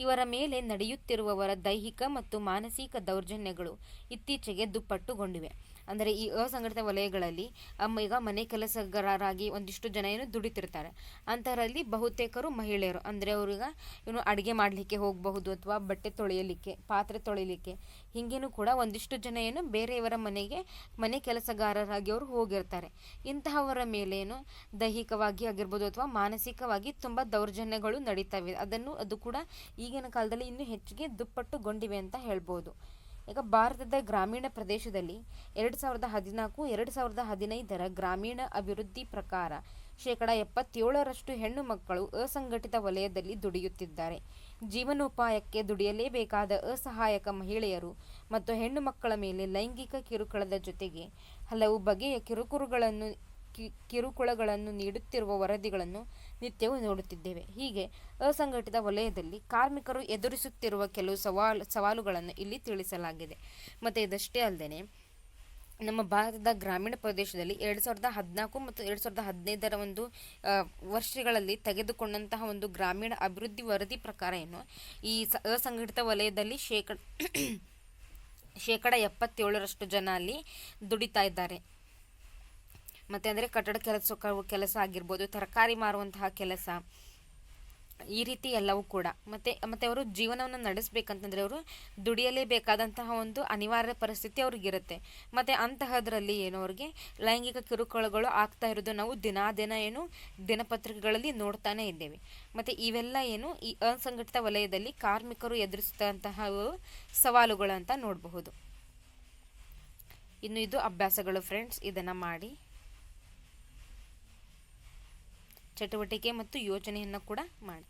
ಇವರ ಮೇಲೆ ನಡೆಯುತ್ತಿರುವವರ ದೈಹಿಕ ಮತ್ತು ಮಾನಸಿಕ ದೌರ್ಜನ್ಯಗಳು ಇತ್ತೀಚೆಗೆ ದುಪ್ಪಟ್ಟುಗೊಂಡಿವೆ. ಅಂದರೆ ಈ ಅಸಂಘಟಿತ ವಲಯಗಳಲ್ಲಿ ಈಗ ಮನೆ ಕೆಲಸಗಾರರಾಗಿ ಒಂದಿಷ್ಟು ಜನ ದುಡಿತಿರ್ತಾರೆ, ಅಂತಹರಲ್ಲಿ ಬಹುತೇಕರು ಮಹಿಳೆಯರು. ಅಂದರೆ ಅವ್ರಿಗೆ ಅಡುಗೆ ಮಾಡಲಿಕ್ಕೆ ಹೋಗಬಹುದು, ಅಥವಾ ಬಟ್ಟೆ ತೊಳೆಯಲಿಕ್ಕೆ, ಪಾತ್ರೆ ತೊಳೆಯಲಿಕ್ಕೆ, ಹಿಂಗೇನು ಕೂಡ ಒಂದಿಷ್ಟು ಜನ ಬೇರೆಯವರ ಮನೆ ಕೆಲಸಗಾರರಾಗಿ ಅವರು ಹೋಗಿರ್ತಾರೆ. ಇಂತಹವರ ಮೇಲೆ ದೈಹಿಕವಾಗಿ ಆಗಿರ್ಬೋದು ಅಥವಾ ಮಾನಸಿಕವಾಗಿ ತುಂಬ ದೌರ್ಜನ್ಯಗಳು ನಡೀತವೆ. ಅದು ಕೂಡ ಈಗಿನ ಕಾಲದಲ್ಲಿ ಇನ್ನೂ ಹೆಚ್ಚಿಗೆ ದುಪ್ಪಟ್ಟುಗೊಂಡಿವೆ ಅಂತ ಹೇಳ್ಬೋದು. ಈಗ ಭಾರತದ ಗ್ರಾಮೀಣ ಪ್ರದೇಶದಲ್ಲಿ 2014-2015 ಗ್ರಾಮೀಣ ಅಭಿವೃದ್ಧಿ ಪ್ರಕಾರ 77% ಹೆಣ್ಣು ಮಕ್ಕಳು ಅಸಂಘಟಿತ ವಲಯದಲ್ಲಿ ದುಡಿಯುತ್ತಿದ್ದಾರೆ. ಜೀವನೋಪಾಯಕ್ಕೆ ದುಡಿಯಲೇಬೇಕಾದ ಅಸಹಾಯಕ ಮಹಿಳೆಯರು ಮತ್ತು ಹೆಣ್ಣು ಮಕ್ಕಳ ಮೇಲೆ ಲೈಂಗಿಕ ಕಿರುಕುಳದ ಜೊತೆಗೆ ಹಲವು ಬಗೆಯ ಕಿರುಕುಳಗಳನ್ನು ನೀಡುತ್ತಿರುವ ವರದಿಗಳನ್ನು ನಿತ್ಯವೂ ನೋಡುತ್ತಿದ್ದೇವೆ. ಹೀಗೆ ಅಸಂಘಟಿತ ವಲಯದಲ್ಲಿ ಕಾರ್ಮಿಕರು ಎದುರಿಸುತ್ತಿರುವ ಕೆಲವು ಸವಾಲುಗಳನ್ನು ಇಲ್ಲಿ ತಿಳಿಸಲಾಗಿದೆ. ಮತ್ತು ಇದಷ್ಟೇ ಅಲ್ಲದೆ ನಮ್ಮ ಭಾರತದ ಗ್ರಾಮೀಣ ಪ್ರದೇಶದಲ್ಲಿ 2014 ಮತ್ತು 2015 ಒಂದು ವರ್ಷಗಳಲ್ಲಿ ತೆಗೆದುಕೊಂಡಂತಹ ಒಂದು ಗ್ರಾಮೀಣ ಅಭಿವೃದ್ಧಿ ವರದಿ ಪ್ರಕಾರ ಈ ಅಸಂಘಟಿತ ವಲಯದಲ್ಲಿ ಶೇಕಡ 77% ಜನ ಅಲ್ಲಿ ದುಡಿತಾ ಇದ್ದಾರೆ. ಮತ್ತು ಅಂದರೆ ಕಟ್ಟಡ ಕೆಲಸ ಆಗಿರ್ಬೋದು, ತರಕಾರಿ ಮಾರುವಂತಹ ಕೆಲಸ, ಈ ರೀತಿ ಎಲ್ಲವೂ ಕೂಡ. ಮತ್ತೆ ಅವರು ಜೀವನವನ್ನು ನಡೆಸಬೇಕಂತಂದರೆ ಅವರು ದುಡಿಯಲೇಬೇಕಾದಂತಹ ಒಂದು ಅನಿವಾರ್ಯ ಪರಿಸ್ಥಿತಿ ಅವ್ರಿಗಿರುತ್ತೆ. ಮತ್ತು ಅಂತಹದ್ರಲ್ಲಿ ಅವ್ರಿಗೆ ಲೈಂಗಿಕ ಕಿರುಕುಳಗಳು ಆಗ್ತಾ ಇರೋದು ನಾವು ದಿನಪತ್ರಿಕೆಗಳಲ್ಲಿ ನೋಡ್ತಾನೆ ಇದ್ದೇವೆ. ಮತ್ತು ಇವೆಲ್ಲ ಈ ಅಸಂಘಟಿತ ವಲಯದಲ್ಲಿ ಕಾರ್ಮಿಕರು ಎದುರಿಸಿದಂತಹ ಸವಾಲುಗಳು ಅಂತ ನೋಡಬಹುದು. ಇನ್ನು ಇದು ಅಭ್ಯಾಸಗಳು ಫ್ರೆಂಡ್ಸ್, ಇದನ್ನು ಮಾಡಿ ಚಟುವಟಿಕೆ ಮತ್ತು ಯೋಚನೆಯನ್ನು ಕೂಡ ಮಾಡಿ.